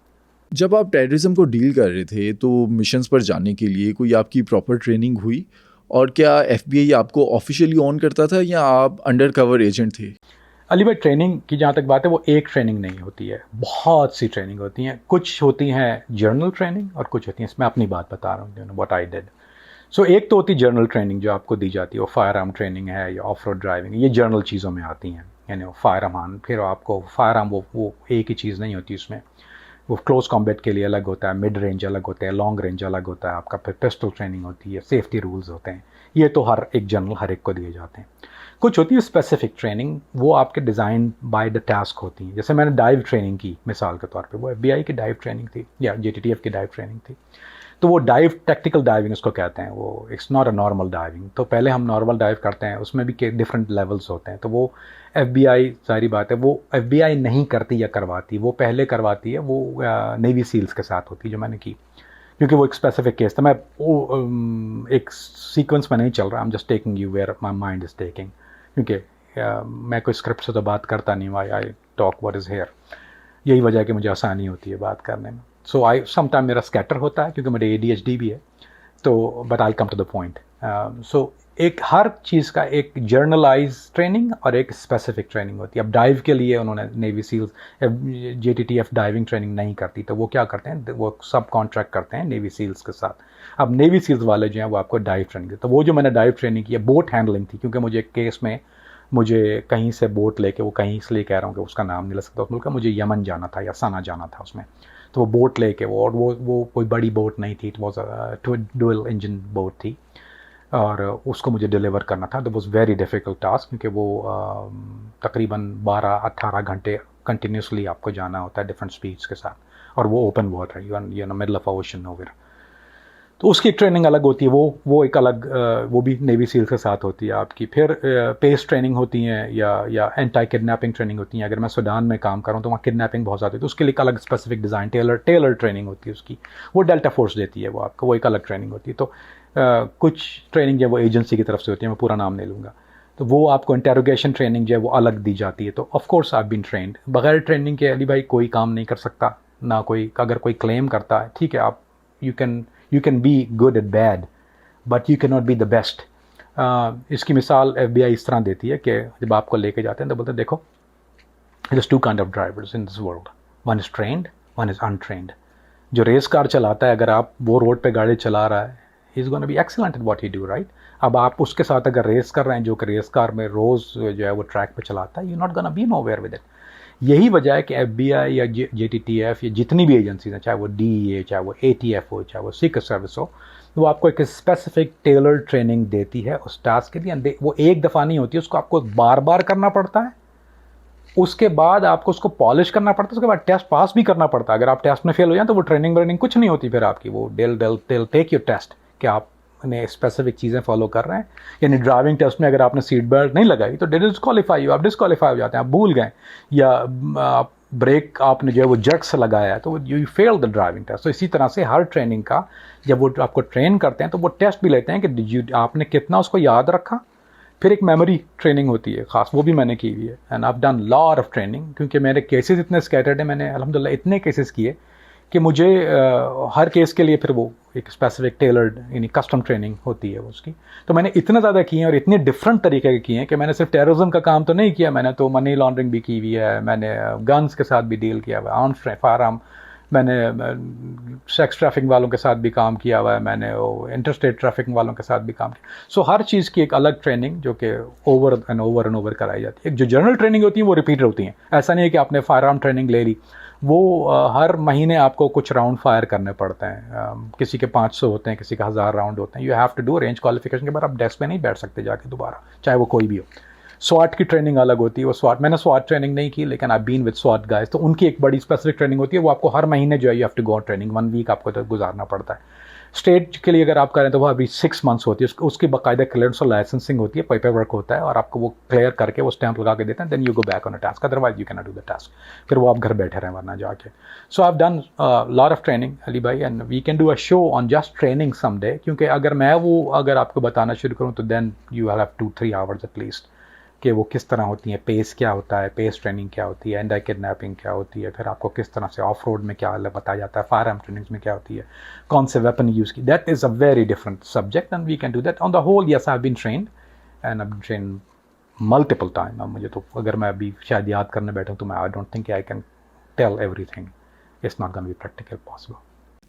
जब आप टेररिज्म को डील कर रहे थे तो मिशंस पर जाने के लिए कोई आपकी प्रॉपर ट्रेनिंग हुई, और क्या FBI आपको ऑफिशियली ऑन करता था या आप अंडर कवर एजेंट थे? अली भाई, ट्रेनिंग की जहाँ तक बात है, वो एक ट्रेनिंग नहीं होती है, बहुत सी ट्रेनिंग होती हैं। कुछ होती हैं जर्नल ट्रेनिंग और कुछ होती हैं, इसमें अपनी बात बता रहा हूँ व्हाट आई डिड। सो एक तो होती जर्नल ट्रेनिंग जो आपको दी जाती है, वो फायर आर्म ट्रेनिंग है या ऑफ रोड ड्राइविंग, ये जर्नल चीज़ों में आती हैं। यानी फायर आर्म, फिर आपको फायर आर्म वो एक ही चीज़ नहीं होती उसमें, वो क्लोज कॉम्बैट के लिए अलग होता है, मिड रेंज अलग होता है, लॉन्ग रेंज अलग होता है आपका, फिर पिस्टल ट्रेनिंग होती है, सेफ्टी रूल्स होते हैं। ये तो हर एक जनरल हर एक को दिए जाते हैं। कुछ होती है स्पेसिफिक ट्रेनिंग, वो आपके डिज़ाइन बाय द टास्क होती हैं। जैसे मैंने डाइव ट्रेनिंग की मिसाल के तौर पे, वो FBI की डाइव ट्रेनिंग थी या JTTF की डाइव ट्रेनिंग थी। तो वो डाइव, टेक्टिकल डाइविंग उसको कहते हैं, वो it's not a normal diving. तो पहले हम नॉर्मल डाइव करते हैं, उसमें भी डिफरेंट लेवल्स होते हैं। तो वो FBI, सारी बात है, वो FBI नहीं करती या करवाती, वो पहले करवाती है, वो नेवी सील्स के साथ होती है, जो मैंने की, क्योंकि वो एक स्पेसिफिक केस था। मैं एक सीक्वेंस में नहीं चल रहा, I am just taking you where my mind is taking, क्योंकि मैं कोई स्क्रिप्ट से तो बात करता नहीं हूँ, I talk what is here. यही वजह है कि मुझे आसानी होती है बात करने में। सो आई समटाइम मेरा स्कैटर होता है, क्योंकि मेरे ADHD भी है, तो but I come to the point. So एक हर चीज़ का एक जर्नलाइज ट्रेनिंग और एक स्पेसिफिक ट्रेनिंग होती है। अब डाइव के लिए उन्होंने navy SEALs, JTTF diving training नहीं करती, तो वो क्या करते हैं, वो सब कॉन्ट्रैक्ट करते हैं नेवी सील्स के साथ। अब नेवी सील्स वाले जो हैं वो आपको डाइव ट्रेनिंग देते। तो वो जो मैंने डाइव ट्रेनिंग की है, बोट हैंडलिंग थी, क्योंकि मुझे एक केस में मुझे कहीं से बोट लेके, वो कहीं इसलिए कह रहा हूँ कि उसका नाम नहीं ले सकता उस मुल्क का, मुझे यमन जाना था या सना जाना था उसमें। तो वो बोट लेके वो कोई बड़ी बोट नहीं थी, वो डुअल इंजन बोट थी, और उसको मुझे डिलीवर करना था। तो वॉज वेरी डिफ़िकल्ट टास्क, क्योंकि वो तकरीबन 12-18 घंटे कंटिन्यूसली आपको जाना होता है डिफरेंट स्पीड्स के साथ, और वो open water, you know middle of ocean nowhere. तो उसकी ट्रेनिंग अलग होती है, वो एक अलग, वो भी नेवी सील के साथ होती है आपकी। फिर पेस ट्रेनिंग होती हैं या एंटी किडनैपिंग ट्रेनिंग होती हैं। अगर मैं सूडान में काम कर रहा हूँ तो वहाँ किडनैपिंग बहुत ज़्यादा होती है, तो उसके लिए एक अलग स्पेसिफिक डिज़ाइन, टेलर ट्रेनिंग होती है उसकी, वो डेल्टा फोर्स देती है वो आपको, वो एक अलग ट्रेनिंग होती है। तो कुछ ट्रेनिंग जो वो एजेंसी की तरफ से होती है, मैं पूरा नाम नहीं लूँगा, तो वो आपको इंटेरोगेशन ट्रेनिंग जो है वो अलग दी जाती है। तो of course I been trained, बगैर ट्रेनिंग के अली भाई कोई काम नहीं कर सकता ना। कोई अगर कोई क्लेम करता है, ठीक है, आप you can be good at bad but you cannot be the best। इसकी मिसाल FBI इस तरह देती है कि जब आपको लेके जाते हैं तो बोलते हैं देखो, there's two kind of drivers in this world, one is trained, one is untrained। जो रेस कार चलाता है, अगर आप वो रोड पे गाड़ी चला रहा है, he is going to be excellent at what he do, right? अब आप उसके साथ अगर रेस कर रहे हैं, जो कि रेस कार में रोज़ जो है वो ट्रैक पे चलाता है, you're not going to be nowhere with it। यही वजह है कि FBI या JTTF या जितनी भी एजेंसीज हैं, चाहे वो DEA, चाहे वो ATF हो, चाहे वो सीक्रेट सर्विस हो, वो आपको एक स्पेसिफिक टेलर ट्रेनिंग देती है उस टास्क के लिए। वो एक दफ़ा नहीं होती, उसको आपको बार बार करना पड़ता है, उसके बाद आपको उसको पॉलिश करना पड़ता है, उसके बाद टेस्ट पास भी करना पड़ता है। अगर आप टेस्ट में फेल हो जाए तो वो ट्रेनिंग व्रेनिंग कुछ नहीं होती फिर आपकी, वो डेल टेक योर टेस्ट कि आप ने स्पेसिफिक चीज़ें फॉलो कर रहे हैं। यानी ड्राइविंग टेस्ट में अगर आपने सीट बेल्ट नहीं लगाई तो डिस्क्वालीफाई हो, आप डिस्क्वालीफाई हो जाते हैं, आप भूल गए, या आप ब्रेक आपने जो है वो जर्क से लगाया है तो you fail the driving test. तो इसी तरह से हर ट्रेनिंग का जब वो आपको ट्रेन करते हैं तो वो टेस्ट भी लेते हैं कि आपने कितना उसको याद रखा। फिर एक मेमोरी ट्रेनिंग होती है ख़ास, वो भी मैंने की हुई है and I have done lot of training, क्योंकि मेरे केसेस इतने स्कैटर्ड हैं, मैंने अल्हम्दुलिल्लाह इतने केसेस किए कि मुझे हर केस के लिए फिर वो एक स्पेसिफिक टेलर्ड यानी कस्टम ट्रेनिंग होती है उसकी। तो मैंने इतने ज़्यादा किए हैं और इतने डिफरेंट तरीके के किए हैं कि मैंने सिर्फ टेररिज्म का काम तो नहीं किया, मैंने तो मनी लॉन्ड्रिंग भी की हुई है, मैंने गन्स के साथ भी डील किया हुआ है, आर्म्स फायर आर्म, मैंने सेक्स ट्रैफिकिंग वालों के साथ भी काम किया हुआ है, मैंने वो इंटरस्टेट ट्रैफिकिंग वालों के साथ भी काम किया। सो हर चीज़ की एक अलग ट्रेनिंग जो कि ओवर एंड ओवर कराई जाती है। एक जो जनरल ट्रेनिंग होती है वो रिपीट होती हैं, ऐसा नहीं है कि आपने फायर आर्म ट्रेनिंग ले ली, वो हर महीने आपको कुछ राउंड फायर करने पड़ते हैं, किसी के 500 होते हैं, किसी का 1000 राउंड होते हैं। You have to do range qualification के बाद आप डेस्क पे नहीं बैठ सकते जाके दोबारा, चाहे वो कोई भी हो। स्वाट की ट्रेनिंग अलग होती है, वो स्वाट मैंने स्वाट ट्रेनिंग नहीं की लेकिन आई बीन विद स्वाट गाइस, तो उनकी एक बड़ी स्पेसिफिक ट्रेनिंग होती है, वो आपको हर महीने जो है you have to go training 1 week आपको तो गुजारना पड़ता है। स्टेट के लिए अगर आप करें तो वो अभी 6 मंथ्स होती है, उसकी बाकायदा क्लियरेंस और लाइसेंसिंग होती है, पेपर वर्क होता है और आपको वो क्लियर करके वो स्टैंप लगा के देते हैं, then you go back on a task, otherwise you can not do the task, फिर वो आप घर बैठे रहें वरना जाके। So I have done lot of training Ali भाई and we can do a show on just training someday, क्योंकि अगर आपको बताना शुरू करूँ तो then you have 2-3 hours at least कि वो किस तरह होती है, पेस क्या होता है, पेस ट्रेनिंग क्या होती है, एंटी किडनैपिंग क्या होती है, फिर आपको किस तरह से ऑफ रोड में क्या बताया जाता है, फायर आर्म ट्रेनिंग में क्या होती है, कौन से वेपन यूज़ की। That is a very different subject and we can do that on the whole. Yes I have been trained and I have been trained multiple time. अब मुझे तो अगर मैं अभी शायद याद करने बैठूँ तो मैं I don't think I can tell everything, it's not gonna be practical possible.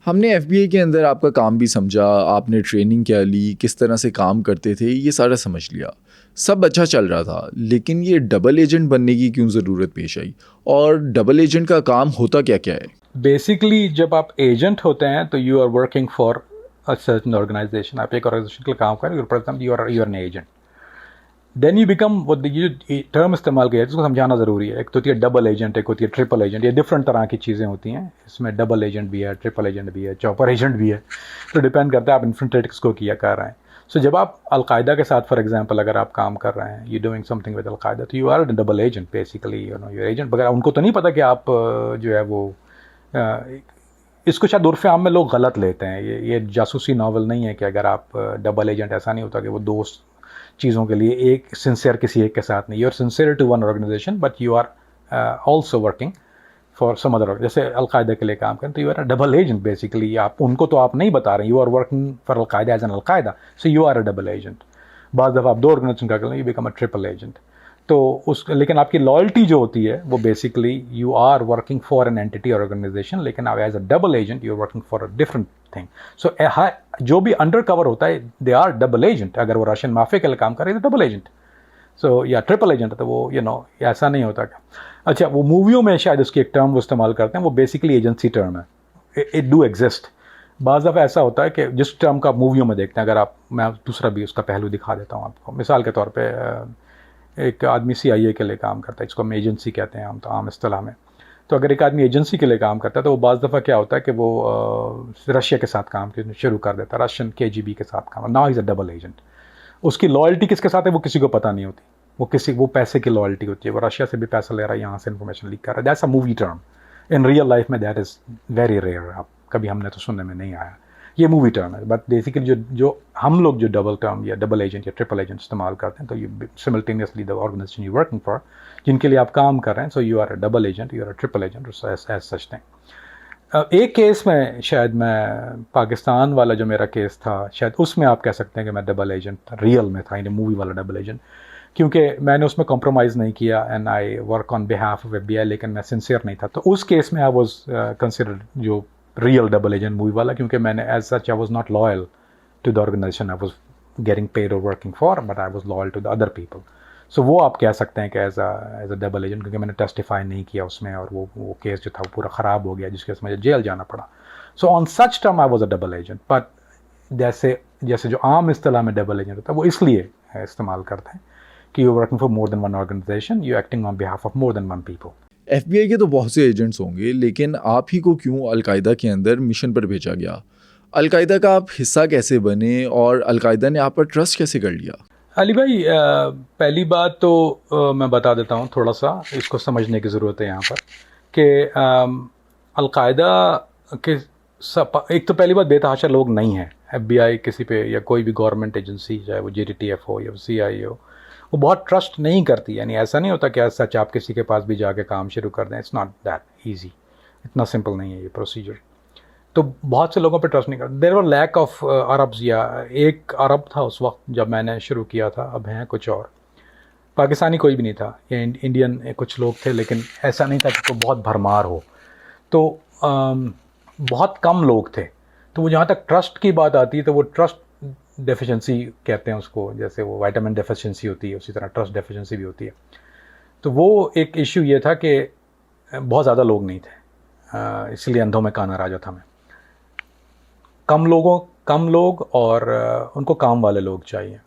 हमने एफबीआई के अंदर आपका काम भी समझा, आपने ट्रेनिंग क्या ली, किस तरह से काम करते थे, ये सारा समझ लिया, सब अच्छा चल रहा था, लेकिन ये डबल एजेंट बनने की क्यों ज़रूरत पेश आई और डबल एजेंट का काम होता क्या क्या है? बेसिकली जब आप एजेंट होते हैं तो you are working for a certain organisation, आप एक ऑर्गेनाइजेशन के लिए काम कर रहे हैं, you are an agent, then you become वो ये टर्म इस्तेमाल किया है जिसको समझाना ज़रूरी है। एक तो होती है डबल एजेंट, एक होती है ट्रिपल एजेंट, ये डिफरेंट तरह की चीज़ें होती हैं, इसमें डबल एजेंट भी है, ट्रिपल एजेंट भी है, चॉपर एजेंट भी है, तो डिपेंड करता है आप इन्फिल्ट्रेट को किया कर रहे हैं। सो जब आप अलकायदा के साथ फॉर एग्जांपल अगर आप काम कर रहे हैं, you doing something with Al-Qaeda, तो you are double agent basically, you know your agent, मगर उनको तो नहीं पता कि आप जो है वो इसको शायद उर्फ़ आम में लोग गलत लेते हैं। ये जासूसी नावल नहीं है कि अगर आप डबल एजेंट, ऐसा नहीं होता कि वो दोस्त चीज़ों के लिए एक सिंसियर किसी एक के साथ नहीं, you are sincere to one organisation but you are also working for some other, जैसे अलकायदा के लिए काम करें तो you are a double agent basically, आप उनको तो आप नहीं बता रहे, you are working for al Qaeda as an al Qaeda, so you are a double agent. बाद दफ़ा आप 2 ऑर्गेनाइजेशन का करें, you become a triple agent. तो लेकिन आपकी लॉयल्टी जो होती है वो basically you are working for an entity और ऑर्गेनाइजेशन, लेकिन आप as a double agent you are working for a different thing. So जो भी अंडर कवर होता है दे आर डबल एजेंट। अगर वो रशियन माफिया के लिए काम कर रहे हैं तो डबल एजेंट, सो या ट्रिपल एजेंट, तो वो ऐसा नहीं होता क्या। अच्छा, वो मूवियों में शायद उसकी एक टर्म वो इस्तेमाल करते हैं, वो बेसिकली एजेंसी टर्म है, इट डू एग्जिस्ट। बाज़ दफ़ा ऐसा होता है कि जिस टर्म का आप मूवियों में देखते हैं, अगर आप, मैं दूसरा भी उसका पहलू दिखा देता हूँ आपको, मिसाल के तौर पर एक आदमी CIA के लिए काम करता है, इसको हम एजेंसी कहते हैं आम इस्तिलाह में। तो अगर एक आदमी एजेंसी के लिए काम करता है तो वो बाज़ दफ़ा क्या होता है कि वो रशिया के साथ काम शुरू कर देता है, रशियन KGB के साथ काम, now is a double agent. उसकी लॉयल्टी किसके साथ है वो किसी को पता नहीं होती, वो पैसे की लॉयल्टी होती है, वो रशिया से भी पैसा ले रहा है, यहाँ से इन्फॉर्मेशन लीक कर रहा है। That's a movie term. In real life में दैट इज़ वेरी रेयर, आप कभी हमने तो सुनने में नहीं आया, ये मूवी टर्म है। बट बेसिकली जो हम लोग जो डबल टर्म या डबल एजेंट या ट्रिपल एजेंट इस्तेमाल करते हैं, तो you simultaneously the organisation you working for, जिनके लिए आप काम कर रहे हैं, so you are a double agent, you are a triple agent as such thing. एक केस में शायद मैं पाकिस्तान वाला जो मेरा केस था, शायद उसमें आप कह सकते हैं कि मैं डबल एजेंट रियल में था, मूवी वाला डबल एजेंट, क्योंकि मैंने उसमें कॉम्प्रोमाइज़ नहीं किया and I work on behalf of FBI, लेकिन मैं सिंसियर नहीं था। तो उस केस में आई वॉज कंसिडर्ड जो रियल डबल एजेंट मूवी वाला, क्योंकि मैंने as such I was not loyal to the organisation I was getting paid और working for, but I was loyal to the other people. So वो आप कह सकते हैं कि एज अ डबल एजेंट, क्योंकि मैंने टेस्टिफाई नहीं किया उसमें और वो केस जो था वो पूरा ख़राब हो गया, जिसके वजह से मुझे जेल जाना पड़ा। So on such term I was a double agent. But जैसे जो आम इस्तेलाह में डबल एजेंट होता है वो इसलिए इस्तेमाल करते हैं कि you working for more than one organisation, you acting on behalf of more than one people. FBI के तो बहुत से एजेंट्स होंगे, लेकिन आप ही को क्यों अलकायदा के अंदर मिशन पर भेजा गया? अलकायदा का आप हिस्सा कैसे बने और अलकायदा ने आप पर ट्रस्ट कैसे कर लिया? अली भाई, पहली बात तो मैं बता देता हूँ, थोड़ा सा इसको समझने की ज़रूरत है यहाँ पर कि अलकायदा के एक तो पहली बात बेतहाशा लोग नहीं हैं। FBI किसी पे या कोई भी गवर्नमेंट एजेंसी, चाहे वो JTF हो या CIA हो, वो बहुत ट्रस्ट नहीं करती। यानी ऐसा नहीं होता कि आज सच आप किसी के पास भी जाके काम शुरू कर दें। इट्स नॉट दैट ईजी, इतना सिंपल नहीं है ये प्रोसीजर। तो बहुत से लोगों पे ट्रस्ट नहीं करते। There were lack of Arabs, या एक अरब था उस वक्त जब मैंने शुरू किया था, अब हैं कुछ और। पाकिस्तानी कोई भी नहीं था, या इंडियन कुछ लोग थे, लेकिन ऐसा नहीं था कि कोई बहुत भरमार हो। तो बहुत कम लोग थे। तो वो जहाँ तक ट्रस्ट की बात आती है तो वो ट्रस्ट डेफिशिएंसी कहते हैं उसको, जैसे वो विटामिन डेफिशिएंसी होती है उसी तरह ट्रस्ट डेफिशिएंसी भी होती है। तो वो एक इश्यू ये था कि बहुत ज़्यादा लोग नहीं थे, इसलिए अंधों में काना राजा था मैं। कम लोग और उनको काम वाले लोग चाहिए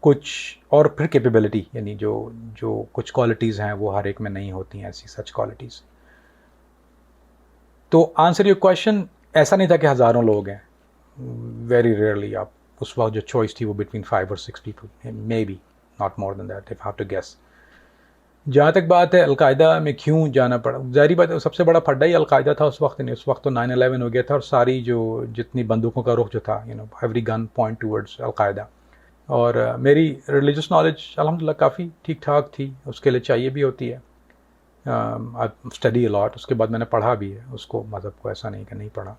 कुछ, और फिर कैपेबिलिटी, यानी जो कुछ क्वालिटीज़ हैं वो हर एक में नहीं होती हैं ऐसी सच क्वालिटीज़। तो आंसर योर क्वेश्चन, ऐसा नहीं था कि हज़ारों लोग हैं, वेरी रेयरली। आप उस वक्त जो चॉइस थी वो बिटवीन 5 और 6 people, may be not more than that if have to guess. जहाँ तक बात है अलकायदा में क्यों जाना पड़ा, ज़ाहिर बात है सबसे बड़ा फड्डा ही अलकायदा था उस वक्त। नहीं, उस वक्त तो 9/11 हो गया था और सारी जितनी बंदूकों का रुख जो था, every gun point towards al Qaeda. और मेरी रिलीजियस नॉलेज अल्हम्दुलिल्लाह काफ़ी ठीक ठाक थी, उसके लिए चाहिए भी होती है। आई स्टडी अलॉट, उसके बाद मैंने पढ़ा भी है उसको, मज़हब को, ऐसा नहीं कि नहीं पढ़ा,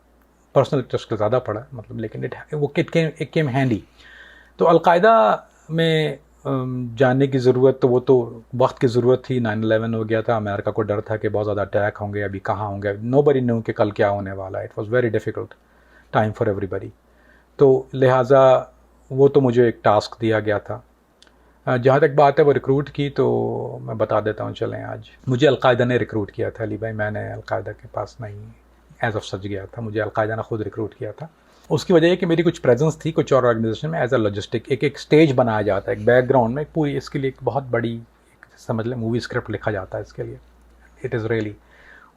पर्सनल इंटरेस्ट का ज़्यादा पढ़ा, मतलब, लेकिन इट केम हैंडी। तो अलकायदा में जानने की ज़रूरत, तो वो तो वक्त की ज़रूरत थी। 9/11 हो गया था, अमेरिका को डर था कि बहुत ज़्यादा अटैक होंगे, अभी कहाँ होंगे, नोबडी न्यू कि कल क्या होने वाला है। It was very difficult time for everybody. तो लिहाजा वो तो मुझे एक टास्क दिया गया था। जहाँ तक बात है वो रिक्रूट की, तो मैं बता देता हूँ। चलें, आज मुझे अलकायदा ने रिक्रूट किया था। अली भाई, मैंने अलकायदा के पास नहीं एज ऑफ सच गया था, मुझे अलकायदा ने खुद रिक्रूट किया था। उसकी वजह है कि मेरी कुछ प्रेजेंस थी कुछ और ऑर्गेनाइजेशन में एज अ लॉजिस्टिक। एक स्टेज बनाया जाता है, एक बैकग्राउंड में पूरी, इसके लिए एक बहुत बड़ी, समझ लें, मूवी स्क्रिप्ट लिखा जाता है इसके लिए। इट इज़ रियली,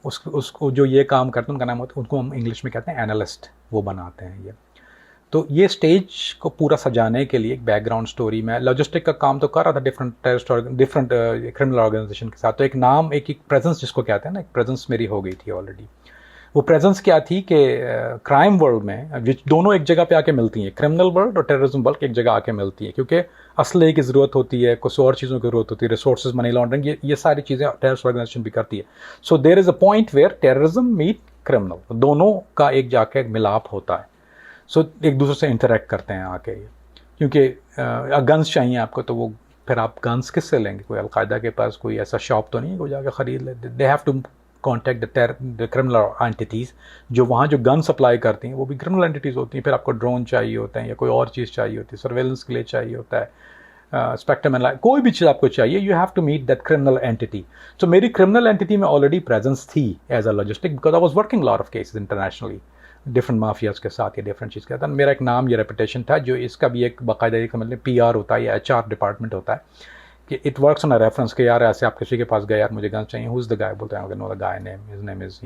उसको जो ये काम करते हैं उनका नाम होता है, उनको हम इंग्लिश में कहते हैं एनालिस्ट, वो बनाते हैं ये। तो ये स्टेज को पूरा सजाने के लिए एक बैकग्राउंड स्टोरी में लॉजिस्टिक का काम तो कर रहा था डिफरेंट क्रिमिनल ऑर्गेनाइजेशन के साथ। तो एक नाम, एक प्रेजेंस जिसको कहते हैं ना, एक प्रेजेंस मेरी हो गई थी ऑलरेडी। वो प्रेजेंस क्या थी कि क्राइम वर्ल्ड में दोनों एक जगह पे आके मिलती हैं, क्रिमिनल वर्ल्ड और टेररिज्म वर्ल्ड एक जगह आके मिलती है, क्योंकि असले की ज़रूरत होती है, कुछ और चीज़ों की ज़रूरत होती है, रिसोर्सेज, मनी लॉन्ड्रिंग, ये सारी चीज़ें टेररिस्ट ऑर्गेनाइजेशन भी करती है। So there is a point where terrorism meet criminal, दोनों का एक जाके मिलाप होता है। सो एक दूसरे से इंटरेक्ट करते हैं आके, क्योंकि गन्स चाहिए आपको, तो वो फिर आप गन्स किससे लेंगे? कोई अलकायदा के पास कोई ऐसा शॉप तो नहीं है, कोई जाके ख़रीद ले। They have to contact the criminal entities जो वहाँ जो गन सप्लाई करती हैं, वो भी क्रिमिनल एंटिटीज़ होती हैं। फिर आपको ड्रोन चाहिए होते हैं या कोई और चीज़ चाहिए होती है, सर्वेलेंस के लिए चाहिए होता है, स्पेक्ट्रम एनालाइज, कोई भी चीज़ आपको चाहिए, you have to meet that criminal entity. So मेरी क्रिमिनल एंटिटी में ऑलरेडी प्रेजेंस थी as a logistic, because I was working lot of cases internationally, different mafias के साथ या डिफरेंट चीज़ के साथ। मेरा एक नाम, ये रेपुटेशन था, जो इसका भी एक बाकायदा एक समझ लें PR होता है या HR डिपार्टमेंट होता है, कि it works on a reference कि यार ऐसे आप किसी के पास गए, यार मुझे गन चाहिए, हु इज़ द गाय, बोलते हैं know the guy name, his name is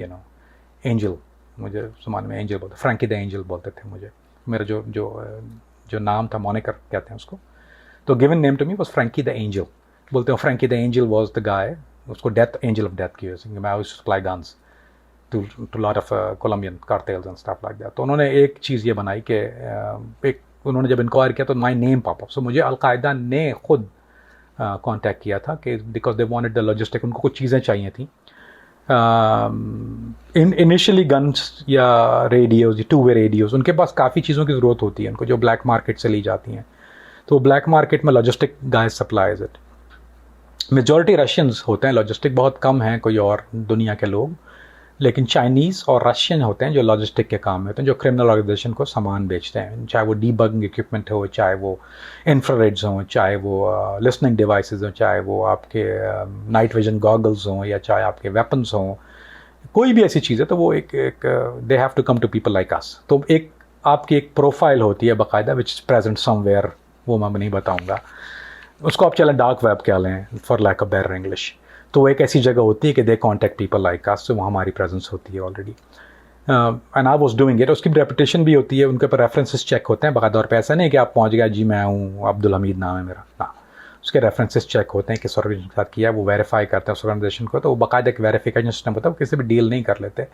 angel, मुझे ज़माने में एंजल बोलते, फ्रैंकी द एंजल बोलते थे मुझे। मेरा जो नाम था, मॉनिकर कहते हैं उसको, तो given name to me was Frankie the Angel. बोलते हैं Frankie the Angel was the guy, उसको डेथ एंजल ऑफ डेथ की वजह से, मैं used to supply guns to lot of Colombian cartels and stuff like that। तो उन्होंने एक चीज़ ये बनाई कि एक उन्होंने जब इंक्वायर किया तो माई नेम पॉप अप। सो मुझे अलकायदा ने खुद कांटेक्ट किया था कि because they wanted the logistic, उनको कुछ चीज़ें चाहिए थी। इनिशियली गन्स या रेडियोज़, 2-वे रेडियोज़, उनके पास काफ़ी चीज़ों की ज़रूरत होती है उनको, जो ब्लैक मार्केट से ली जाती हैं। तो ब्लैक मार्केट में logistic guys supplies it. Majority Russians होते हैं, लॉजिस्टिक बहुत कम हैं कोई और दुनिया के लोग, लेकिन चाइनीज़ और रशियन होते हैं जो लॉजिस्टिक के काम में होते हैं, जो क्रिमिनल ऑर्गेनाइजेशन को सामान बेचते हैं, चाहे वो डीबगिंग इक्विपमेंट हो, चाहे वो इंफ्रारेड्स हों, चाहे वो लिसनिंग डिवाइसेस हों, चाहे वो आपके नाइट विजन गॉगल्स हों, या चाहे आपके वेपन्स हों, कोई भी ऐसी चीज़ है, तो वो एक they have to come to people like us. तो एक आपकी एक प्रोफाइल होती है बाकायदा, विच इज़ प्रेजेंट समवेयर, वो मैं नहीं बताऊँगा उसको, आप चलें डार्क वेब क्या लें for lack of better English. तो वो एक ऐसी जगह होती है कि they contact people like us, तो वहाँ हमारी प्रेजेंस होती है already, and I was doing it. उसकी रेपुटेशन भी होती है, उनके ऊपर रेफरेंसेस चेक होते हैं बाकायदा तौर पे, ऐसा नहीं कि आप पहुँच गया जी मैं हूँ अब्दुल हमीद नाम है मेरा, ना। उसके रेफरेंसेस चेक होते हैं किस ऑर्गेनाइजेशन के साथ किया है, वो वेरीफाई करते हैं उस ऑर्गेनाइजेशन को, तो वो बाकायदा एक वेरीफिकेशन सिस्टम होता है, वो किसी भी डील नहीं कर लेते।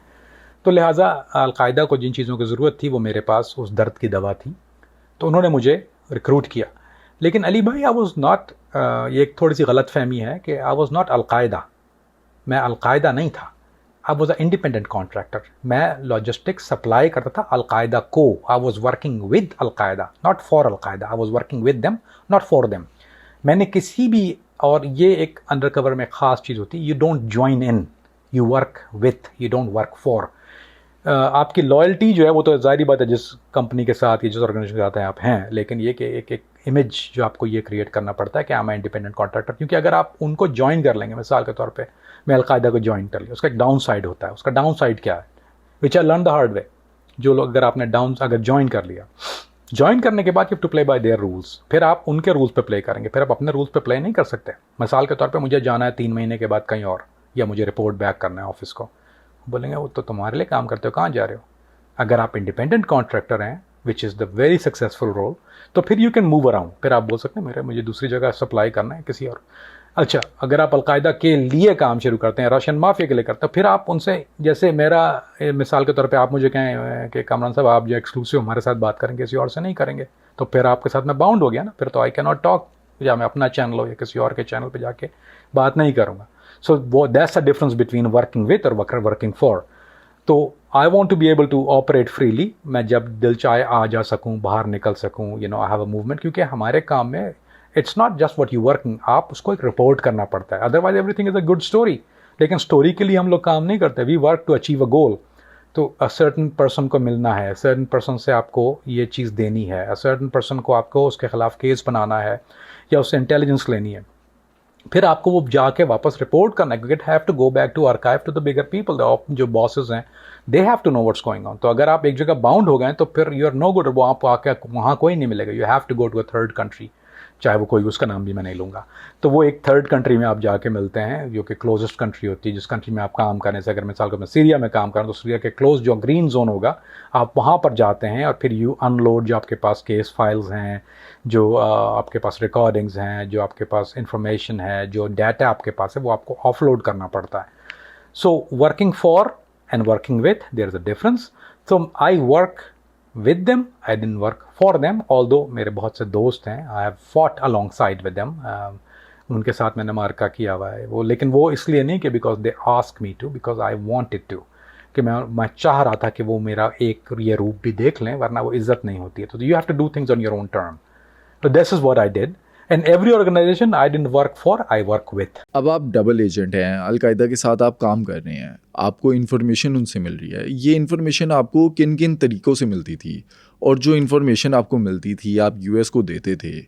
तो लिहाजा अलकायदा को जिन चीज़ों की ज़रूरत थी वो मेरे पास उस दर्द की दवा थी, तो उन्होंने मुझे रिक्रूट किया। लेकिन अली भाई आई वॉज नॉट, ये एक थोड़ी सी गलत फहमी है कि आई वॉज नॉट अलकायदा, मैं अलकायदा नहीं था। I was a independent contractor, मैं लॉजिस्टिक्स सप्लाई करता था अलकायदा को। आई was working with al Qaeda, not for al Qaeda, I was working with them, not for them. मैंने किसी भी, और ये एक अंडरकवर में ख़ास चीज़ होती है, you don't join in, you work with, you don't work for. आपकी लॉयल्टी जो है वो तो ज़ाहिर बात है जिस कंपनी के साथ या जिस ऑर्गेनाइजेशन के साथ हैं आप हैं, लेकिन ये कि एक इमेज जो आपको ये क्रिएट करना पड़ता है कि आई एम इंडिपेंडेंट कॉन्ट्रैक्टर। क्योंकि अगर आप उनको ज्वाइन कर लेंगे, मिसाल के तौर पे मैं अलकायदा को ज्वाइन कर लिया, उसका एक डाउन साइड होता है। उसका डाउन साइड क्या है, which I learn the hard way. जो लोग, अगर आपने अगर ज्वाइन कर लिया, ज्वाइन करने के बाद you to play by their rules, फिर आप उनके रूल्स पे प्ले करेंगे, फिर आप अपने रूल्स पे प्ले नहीं कर सकते। मिसाल के तौर पे मुझे जाना है 3 महीने के बाद कहीं और, या मुझे रिपोर्ट बैक करना है ऑफिस को, बोलेंगे वो तो तुम्हारे लिए काम करते हो, कहाँ जा रहे हो। अगर आप इंडिपेंडेंट कॉन्ट्रैक्टर हैं, which is the very successful role, तो फिर यू कैन मूव अराउंड, फिर आप बोल सकते हैं मुझे दूसरी जगह सप्लाई करना है किसी और। अच्छा, अगर आप अलकायदा के लिए काम शुरू करते हैं, रशियन माफिया के लिए करते हैं, फिर आप उनसे, जैसे मेरा मिसाल के तौर पे आप मुझे कहें कि कामरान साहब आप जो एक्सक्लूसिव हमारे साथ बात करेंगे, किसी और से नहीं करेंगे, तो फिर आपके साथ मैं बाउंड हो गया ना, फिर तो आई कैन नॉट टॉक, या मैं अपना चैनल हो या किसी और के चैनल पर जाके बात नहीं करूँगा। सो वो that's the difference between working with और वर्किंग फॉर। तो I want to be able to operate freely, मैं जब दिल चाहे आ जा सकूँ, बाहर निकल सकूँ, you know I have a movement. क्योंकि हमारे काम में it's not just what you working, आप उसको एक रिपोर्ट करना पड़ता है, otherwise everything is a good story. लेकिन स्टोरी के लिए हम लोग काम नहीं करते, we work to achieve a goal. तो अ सर्टन पर्सन को मिलना है, सर्टन पर्सन से आपको ये चीज़ देनी है, अ सर्टन पर्सन को आपको उसके खिलाफ केस बनाना है या उससे इंटेलिजेंस लेनी है, फिर आपको वो जाके वापस रिपोर्ट करना है, क्योंकि have to go back to archive to the bigger people, जो बॉसेस हैं, they have to know what's going on. तो अगर आप एक जगह बाउंड हो गए तो फिर यू आर नो गुड, वो आपको आके वहाँ कोई नहीं मिलेगा, you have to go to a third country, चाहे वो कोई, उसका नाम भी मैं नहीं लूँगा। तो वो एक थर्ड कंट्री में आप जाके मिलते हैं, जो कि क्लोजेस्ट कंट्री होती है, जिस कंट्री में आप काम करने से, अगर मिसाल को मैं सीरिया में काम करूँ तो सीरिया के क्लोज जो ग्रीन जोन होगा, आप वहाँ पर जाते हैं और फिर यू अनलोड जो आपके पास केस फाइल्स हैं, जो आपके पास रिकॉर्डिंग्स हैं, जो आपके पास इंफॉर्मेशन है, जो डाटा आपके पास है, वो आपको ऑफलोड करना पड़ता है। So working for and working with, there is a difference. So I work with them, I didn't work for them, although मेरे बहुत से दोस्त हैं, I have fought alongside with them, उनके साथ मैंने मार्का किया हुआ है वो, लेकिन वो इसलिए नहीं कि because they asked me to, because I wanted to, कि मैं चाह रहा था कि वो मेरा एक ये रूप भी देख लें, वरना वो इज़्ज़त नहीं होती है। तो you have to do things on your own term. So this is what I did. And every organization I didn't work for, I work with. अब आप डबल एजेंट हैं, अलकायदा के साथ आप काम कर रहे हैं, आपको इन्फॉर्मेशन उनसे मिल रही है। ये इन्फॉर्मेशन आपको किन किन तरीक़ों से मिलती थी, और जो इन्फॉर्मेशन आपको मिलती थी आप यूएस को देते थे,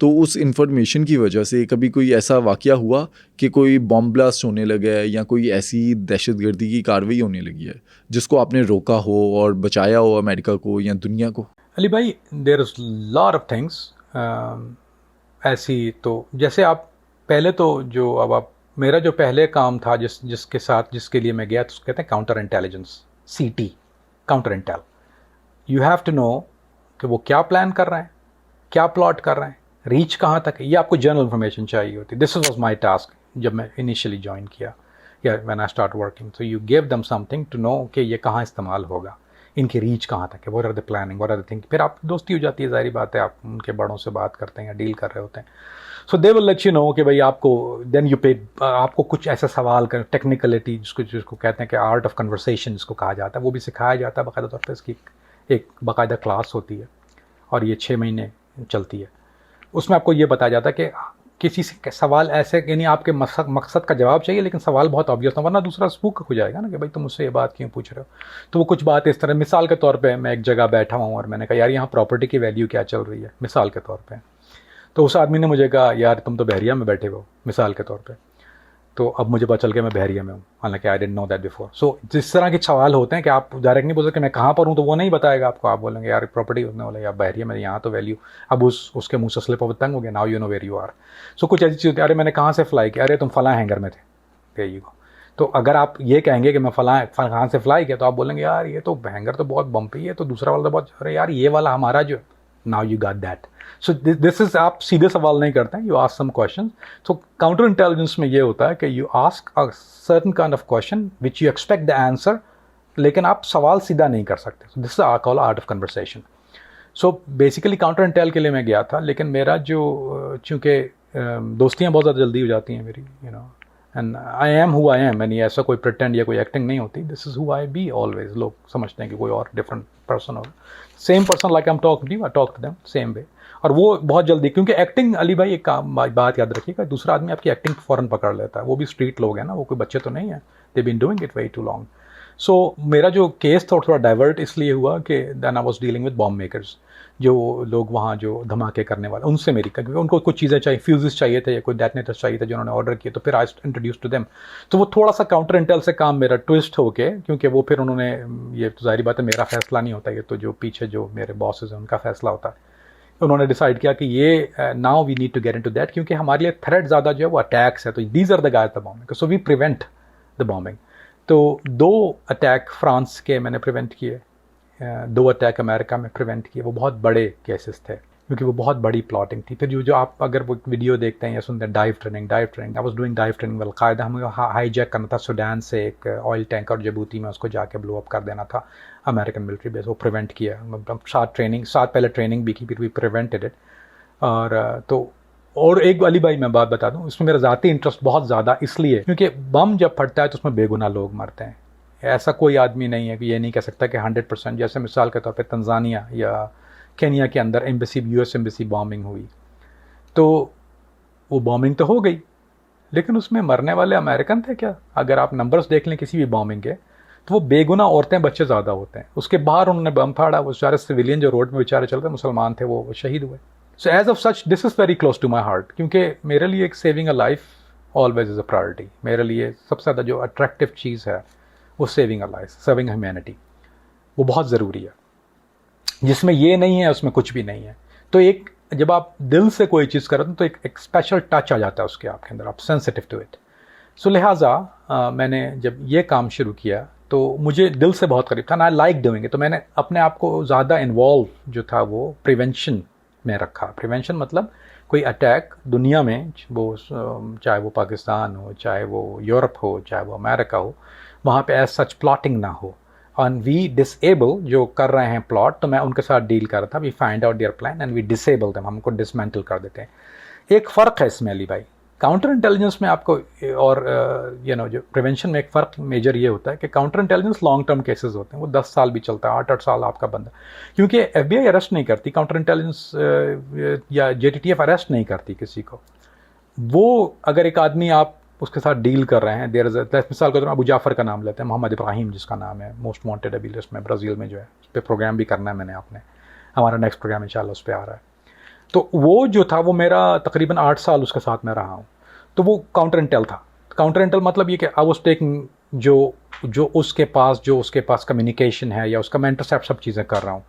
तो उस इन्फॉर्मेशन की वजह से कभी कोई ऐसा वाक़या हुआ कि कोई बॉम्ब ब्लास्ट होने लगा है या कोई ऐसी दहशतगर्दी की कार्रवाई होने लगी है जिसको आपने रोका हो और बचाया हो अमेरिका को या दुनिया को? अली भाई, there is lot of things ऐसी। तो जैसे आप पहले तो जो अब आप, मेरा जो पहले काम था जिसके लिए मैं गया, तो उसको कहते हैं counter intelligence, CT, counter intel. You have to know कि वो क्या प्लान कर रहे हैं, क्या प्लॉट कर रहे हैं, रीच कहाँ तक है, ये आपको जनरल इन्फॉर्मेशन चाहिए होती है। दिस वाज माय टास्क जब मैं इनिशियली ज्वाइन किया, या when I start working. So you give them something to know कि ये कहाँ इस्तेमाल होगा, इनकी रीच कहाँ तक है, what are the planning, what are the thing. फिर आप दोस्ती हो जाती है, ज़ाहिर बात है, आप उनके बड़ों से बात करते हैं या डील कर रहे होते हैं। So they will let you know कि भाई आपको, देन यू पे, आपको कुछ ऐसा सवाल कर, टेक्निकलिटी जिसको कहते हैं कि आर्ट ऑफ कन्वर्सेशन जिसको कहा जाता है, वो भी सिखाया जाता है बाकायदा तौर पर। इसकी एक बाकायदा क्लास होती है और ये 6 महीने चलती है। उसमें आपको ये बताया जाता है कि किसी से सवाल ऐसे, यानी आपके मकसद का जवाब चाहिए, लेकिन सवाल बहुत ऑब्वियस ना, वरना दूसरा स्पूक हो जाएगा ना कि भाई तुम मुझसे ये बात क्यों पूछ रहे हो। तो वो कुछ बात इस तरह, मिसाल के तौर पे मैं एक जगह बैठा हूँ और मैंने कहा यार यहाँ प्रॉपर्टी की वैल्यू क्या चल रही है, मिसाल के तौर पे। तो उस आदमी ने मुझे कहा यार तुम तो बहरिया में बैठे हो, मिसाल के तौर पे। तो अब मुझे पता चल गया मैं बहरिया में हूँ, हालांकि I didn't know that before. So जिस तरह के सवाल होते हैं कि आप डायरेक्ट नहीं बोल सकते मैं कहाँ पर हूँ, तो वो नहीं बताएगा आपको। आप बोलेंगे यार प्रॉपर्टी, उसने बोला यार बहरिया में, यहाँ तो वैल्यू, अब उसके मुँह से स्लिप ऑफ तंग हो गया, now you know where you are. So कुछ ऐसी चीज़ होती है, अरे मैंने कहाँ से फ्लाई किया, अरे तुम फलां हैंगर में थे, देयर यू गो। तो अगर आप ये कहेंगे कि मैं कहाँ से फ्लाई किया, तो आप बोलेंगे यार ये तो हैंगर तो बहुत बम्पी है, तो दूसरा वाला तो बहुत, अरे यार ये वाला हमारा जो now you got that. So this is, आप सीधे सवाल नहीं करते हैं, you ask some question. So counter intelligence में ये होता है कि you ask a certain kind of question which you expect the answer, लेकिन आप सवाल सीधा नहीं कर सकते. So this is I call art of conversation. So basically counter intel के लिए मैं गया था, लेकिन मेरा जो, चूँकि दोस्तियाँ बहुत ज़्यादा जल्दी हो जाती हैं मेरी, you know, and I am who I am, यानी ऐसा कोई प्रिटेंड या कोई एक्टिंग नहीं होती. This is who I be always. लोग समझते हैं कि कोई और डिफरेंट पर्सन हो, same person like I am talk to you, I talk to them same way. और वो बहुत जल्दी, क्योंकि एक्टिंग, अली भाई एक बात याद रखिएगा, दूसरा आदमी आपकी एक्टिंग फ़ौरन पकड़ लेता है. वो भी स्ट्रीट लोग हैं ना, वो कोई बच्चे तो नहीं हैं, they been doing it very too long. So मेरा जो केस था थोड़ा डाइवर्ट इसलिए हुआ कि then I was dealing with bomb makers, जो लोग वहाँ जो धमाके करने वाले, उनसे मेरी, क्योंकि उनको कुछ चीज़ें चाहिए, फ्यूजेस चाहिए थे या कोई डेटनेटर्स चाहिए थे जो उन्होंने ऑर्डर किए, तो फिर आई इंट्रोड्यूस टू देम. तो वो थोड़ा सा काउंटर इंटेल से काम मेरा ट्विस्ट होके, क्योंकि वो फिर उन्होंने, ये तो जाहिर बात है मेरा फैसला नहीं होता, ये तो जो पीछे जो मेरे बॉसेज हैं उनका फैसला होता है. उन्होंने डिसाइड किया कि ये now we need to get into that, क्योंकि हमारे लिए थ्रेट ज़्यादा जो है वो अटैक्स है. तो these are the guys the bombing, so we prevent the bombing. तो 2 अटैक फ्रांस के मैंने प्रिवेंट किए, 2 अटैक अमेरिका में प्रिवेंट किए. वो बहुत बड़े केसेस थे, क्योंकि वो बहुत बड़ी प्लॉटिंग थी. फिर जो आप अगर वो वीडियो देखते हैं या सुनते हैं, dive training, I was doing dive training with Al-Qaeda. हमें हाईजैक करना था सूडान से एक ऑयल टैंकर जिबूती में, उसको जाके ब्लो अप कर देना था अमेरिकन मिलिट्री बेस. वो प्रिवेंट किया. मतलब 7 पहले ट्रेनिंग भी की, फिर भी प्रिवेंटेड इट. और तो और एक अली भाई मैं बात बता दूं, इसमें मेरा ज़ाती इंटरेस्ट बहुत ज़्यादा इसलिए, क्योंकि बम जब फटता है तो उसमें बेगुनाह लोग मरते हैं. ऐसा कोई आदमी नहीं है कि ये नहीं कह सकता कि 100%, जैसे मिसाल के तौर पे तंजानिया या केनिया के अंदर एम्बेसी, यूएस एम्बेसी बॉम्बिंग हुई, तो वो बॉम्बिंग तो हो गई, लेकिन उसमें मरने वाले अमेरिकन थे क्या? अगर आप नंबर्स देख लें किसी भी बॉम्बिंग के, तो वो बेगुनाह औरतें बच्चे ज़्यादा होते हैं. उसके बाहर उन्होंने बम फाड़ा, वो सारे सिविलियन जो रोड में बेचारे चलते मुसलमान थे, वो शहीद हुए. So as of such this is very close to my heart, क्योंकि मेरे लिए एक saving a life always is a priority. मेरे लिए सबसे ज़्यादा जो अट्रैक्टिव चीज़ है वो saving a life, serving humanity, वो बहुत ज़रूरी है. जिसमें ये नहीं है उसमें कुछ भी नहीं है. तो एक, जब आप दिल से कोई चीज़ करते हैं तो एक स्पेशल टच आ जाता है उसके आपके अंदर, आप सेंसिटिव टू इट. सो लिहाजा मैंने जब ये काम शुरू किया तो मुझे दिल से बहुत करीब था ना, आई लाइक डूइंग इट. तो मैंने अपने आप को ज़्यादा इन्वॉल्व जो था वो प्रिवेंशन में रखा. प्रिवेंशन मतलब कोई अटैक दुनिया में, वो चाहे वो पाकिस्तान हो, चाहे वो यूरोप हो, चाहे वो अमेरिका हो, वहाँ पे एज सच प्लॉटिंग ना हो. एंड वी डिसेबल जो कर रहे हैं प्लॉट, तो मैं उनके साथ डील कर रहा था. We find out their plan and we disable them, हमको डिसमेंटल कर देते हैं. एक फ़र्क है इसमें अली भाई, काउंटर इंटेलिजेंस में आपको और जो प्रिवेंशन में एक फ़र्क मेजर ये होता है कि counter intelligence long term cases होते हैं, वो 10 साल भी चलता है, 8 साल आपका बंदा, क्योंकि FBI अरेस्ट नहीं करती, काउंटर इंटेलिजेंस या JTTF अरेस्ट नहीं करती किसी को. वो अगर एक आदमी आप उसके साथ डील कर रहे हैं, देर मिसाल के तौर पर अबू जाफ़र का नाम लेते हैं, मोहम्मद इब्राहिम जिसका नाम है, मोस्ट वांटेड अभी लिस्ट में ब्राज़ील में जो है, उस पर प्रोग्राम भी करना है मैंने आपने, हमारा नेक्स्ट प्रोग्राम इंशाल्लाह उस पर आ रहा है. तो वो जो था वो मेरा तकरीबन 8 साल उसके साथ मैं रहा हूँ. तो वो काउंटर इंटेल था. काउंटर इंटेल मतलब ये कि आई वाज टेकिंग जो उसके पास कम्युनिकेशन है या उसका मैं इंटरसेप्ट सब चीज़ें कर रहा हूँ,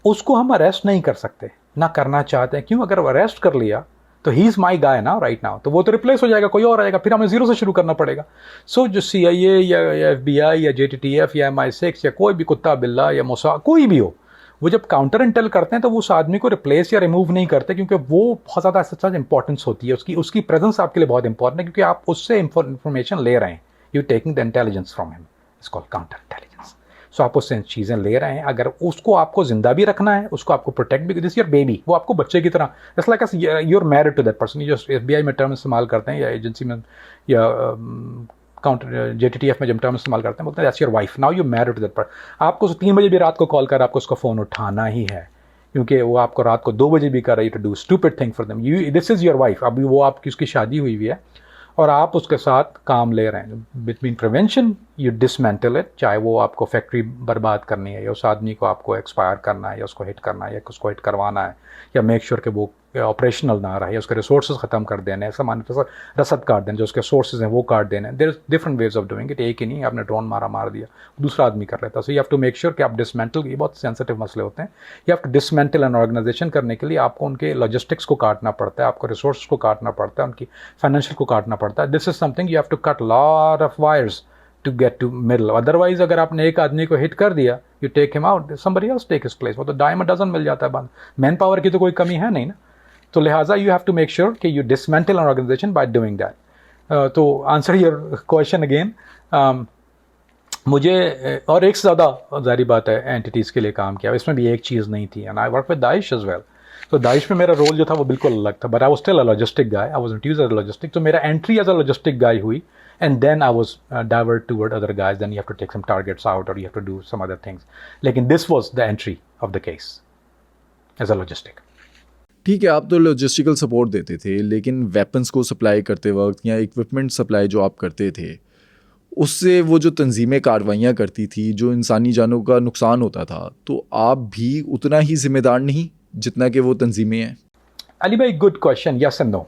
उसको हम अरेस्ट नहीं कर सकते, ना करना चाहते हैं. क्यों? अगर अरेस्ट कर लिया तो ही इज़ माई गाय ना राइट नाउ, तो वो तो रिप्लेस हो जाएगा, कोई और आएगा, फिर हमें ज़ीरो से शुरू करना पड़ेगा. सो जो CIA या FBI या JTTF या MI6 या कोई भी कुत्ता बिल्ला या मोसाद कोई भी हो, वो जब काउंटर इंटेल करते हैं तो वो उस आदमी को रिप्लेस या रिमूव नहीं करते, क्योंकि वो बहुत ज़्यादा सच इंपॉर्टेंस होती है उसकी प्रेजेंस आपके लिए बहुत इंपॉर्टेंट है, क्योंकि आप उससे इंफॉर्मेशन ले रहे हैं. You taking the intelligence from him, it's called counter intelligence. So आप उससे चीज़ें ले रहे हैं, अगर उसको आपको ज़िंदा भी रखना है, उसको आपको प्रोटेक्ट भी, दिस योर बेबी, वो आपको बच्चे की तरह, it's like you're married to that person. ये जो FBI में टर्म इस्तेमाल करते हैं या एजेंसी में या काउंटर JTTF में जब टर्म इस्तेमाल करते हैं, बोलते हैं that's your wife, now you married to that person. आपको 3 बजे भी रात को कॉल कर, आपको उसका फ़ोन उठाना ही है, क्योंकि वो आपको रात को 2 बजे भी कर रही है to do stupid thing for them. This is your wife. अभी वो आपकी उसकी शादी हुई हुई है और आप उसके साथ काम ले रहे हैं. Between prevention you dismantle it, चाहे वो आपको फैक्ट्री बर्बाद करनी है या उस आदमी को आपको एक्सपायर करना है या उसको हिट करना है या उसको हिट करवाना है या मेक श्योर कि वो ऑपरेशनल ना रहे, उसके रिसोर्सेज ख़त्म कर देने, सामान रसद काट देने, जो उसके सोर्सेज हैं वो काट देने. There is different ways of doing it. एक ही नहीं, आपने ड्रोन मार दिया, दूसरा आदमी कर लेता. So you have to make sure कि आप डिसमेंटल, ये बहुत सेंसिटिव मसले होते हैं, you have to dismantle an organization. करने के लिए आपको उनके लॉजिस्टिक्स को काटना पड़ता है, आपको रिसोर्स को काटना पड़ता है, उनकी फाइनेंशियल को काटना पड़ता है. This is something you have to cut lot of wires to get to middle. Otherwise अगर आपने एक आदमी को hit कर दिया, you take him out, somebody else take his place. वो तो dime a dozen मिल जाता है बंद. मैन पावर की तो कोई कमी है नहीं ना. तो लिहाजा you have to make sure कि you dismantle an organization by doing that. तो answer your question again. मुझे और एक से ज़्यादा जारी बात है एंटिटीज़ के लिए काम किया. इसमें भी एक चीज़ नहीं थी. And I worked with Daesh as well. तो दाइश में मेरा रोल जो था वो बिल्कुल अलग था, but I was still a logistic guy. I wasn't used as a logistic. तो मेरा entry as a logistic guy हुई, and then I was divert toward other guys. Then you have to take some targets out और you have to do some other things. लेकिन this was the entry of the case as a logistic. ठीक है, आप तो लॉजिस्टिकल सपोर्ट देते थे, लेकिन वेपन्स को सप्लाई करते वक्त या इक्विपमेंट सप्लाई जो आप करते थे, उससे वो जो तंजीमें कार्रवाइयाँ करती थी, जो इंसानी जानों का नुकसान होता था, तो आप भी उतना ही जिम्मेदार नहीं जितना कि वो तंजीमें हैं? अली भाई, good question. Yes and no.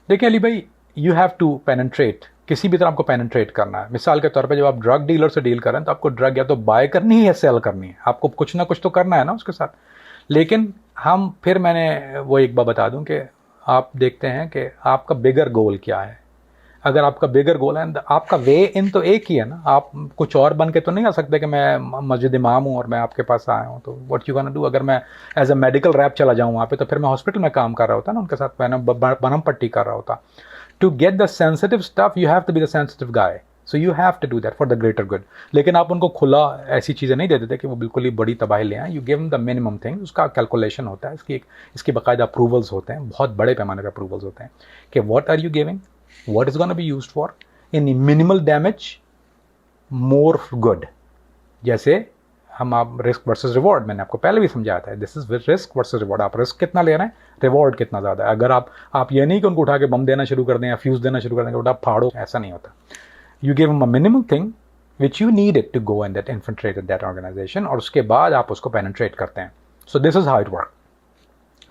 देखिए अली भाई, यू हैव टू पेनिट्रेट. किसी भी तरह आपको पेनिट्रेट करना है. मिसाल के तौर पे जब आप ड्रग डीलर से डील करें तो आपको ड्रग या तो बाय करनी है या सेल करनी है. आपको कुछ ना कुछ तो करना है ना उसके साथ. लेकिन मैंने वो एक बार बता दूं कि आप देखते हैं कि आपका बिगर गोल क्या है. अगर आपका बिगर गोल है, आपका वे इन तो एक ही है ना. आप कुछ और बन के तो नहीं आ सकते कि मैं मस्जिद इमाम हूँ और मैं आपके पास आया हूँ. तो व्हाट यू गोना डू? अगर मैं एज अ मेडिकल रैप चला जाऊँ वहाँ पे, तो फिर मैं हॉस्पिटल में काम कर रहा होता ना, उनके साथ मैंने बनम पट्टी कर रहा होता. To get the sensitive stuff you have to be the sensitive guy. So you have to do that for the greater good. लेकिन आप उनको खुला ऐसी चीज़ें नहीं दे देते कि वो बिल्कुल ही बड़ी तबाही ले आएँ. You give the minimum thing. उसका कैलकुलेशन होता है, इसकी बाकायदा अप्रूवल्स होते हैं, बहुत बड़े पैमाने पर अप्रूवल्स होते हैं कि what are you giving, what is going to be used for, in minimal damage, more good. जैसे हम आप रिस्क वर्सेस रिवॉर्ड, मैंने आपको पहले भी समझाया था. This is risk versus reward. आप रिस्क कितना ले रहे हैं, रिवॉर्ड कितना ज़्यादा है. अगर आप ये नहीं कि उनको उठा के बम देना शुरू कर दें या फ्यूज़ देना शुरू कर दें, उठा फाड़ो, ऐसा नहीं होता. You give a minimum thing which you need it to go and that infiltrate that organization, और उसके बाद आप उसको पेनिट्रेट करते हैं. So this is how it work.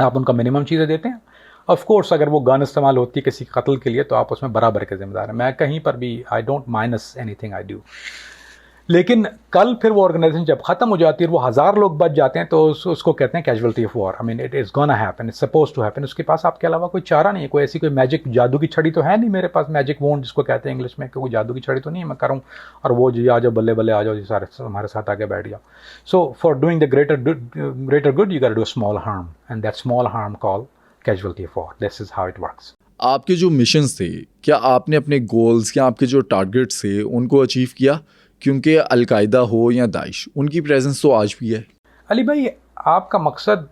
आप उनका मिनिमम चीज़ें देते हैं. ऑफ कोर्स अगर वो गन इस्तेमाल होती है किसी कत्ल के लिए, तो आप उसमें बराबर के जिम्मेदार हैं. मैं कहीं पर भी I don't minus anything I do. लेकिन कल फिर वो ऑर्गेनाइजेशन जब ख़त्म हो जाती है और वो 1000 लोग बच जाते हैं, तो उसको कहते हैं casualty of war. I mean it is gonna happen, it's suppose to happen. उसके पास आपके अलावा कोई चारा नहीं है. कोई ऐसी कोई मैजिक जादू की छड़ी तो है नहीं मेरे पास, मैजिक वोंड जिसको कहते हैं इंग्लिश में, कोई जादू की छड़ी तो नहीं है मैं करूँ और वो जी आ जाओ बल्ले बल्ले आ जाओ जी सारे हमारे साथ आके बैठ जाओ. So for doing the greater good you got to do small harm, and that small harm call casualty of war. This is how it works. आपके जो मिशंस थे, क्या आपने अपने गोल्स या आपके जो टारगेट्स थे उनको अचीव किया? क्योंकि अलकायदा हो या दाइश, उनकी प्रेजेंस तो आज भी है. अली भाई, आपका मकसद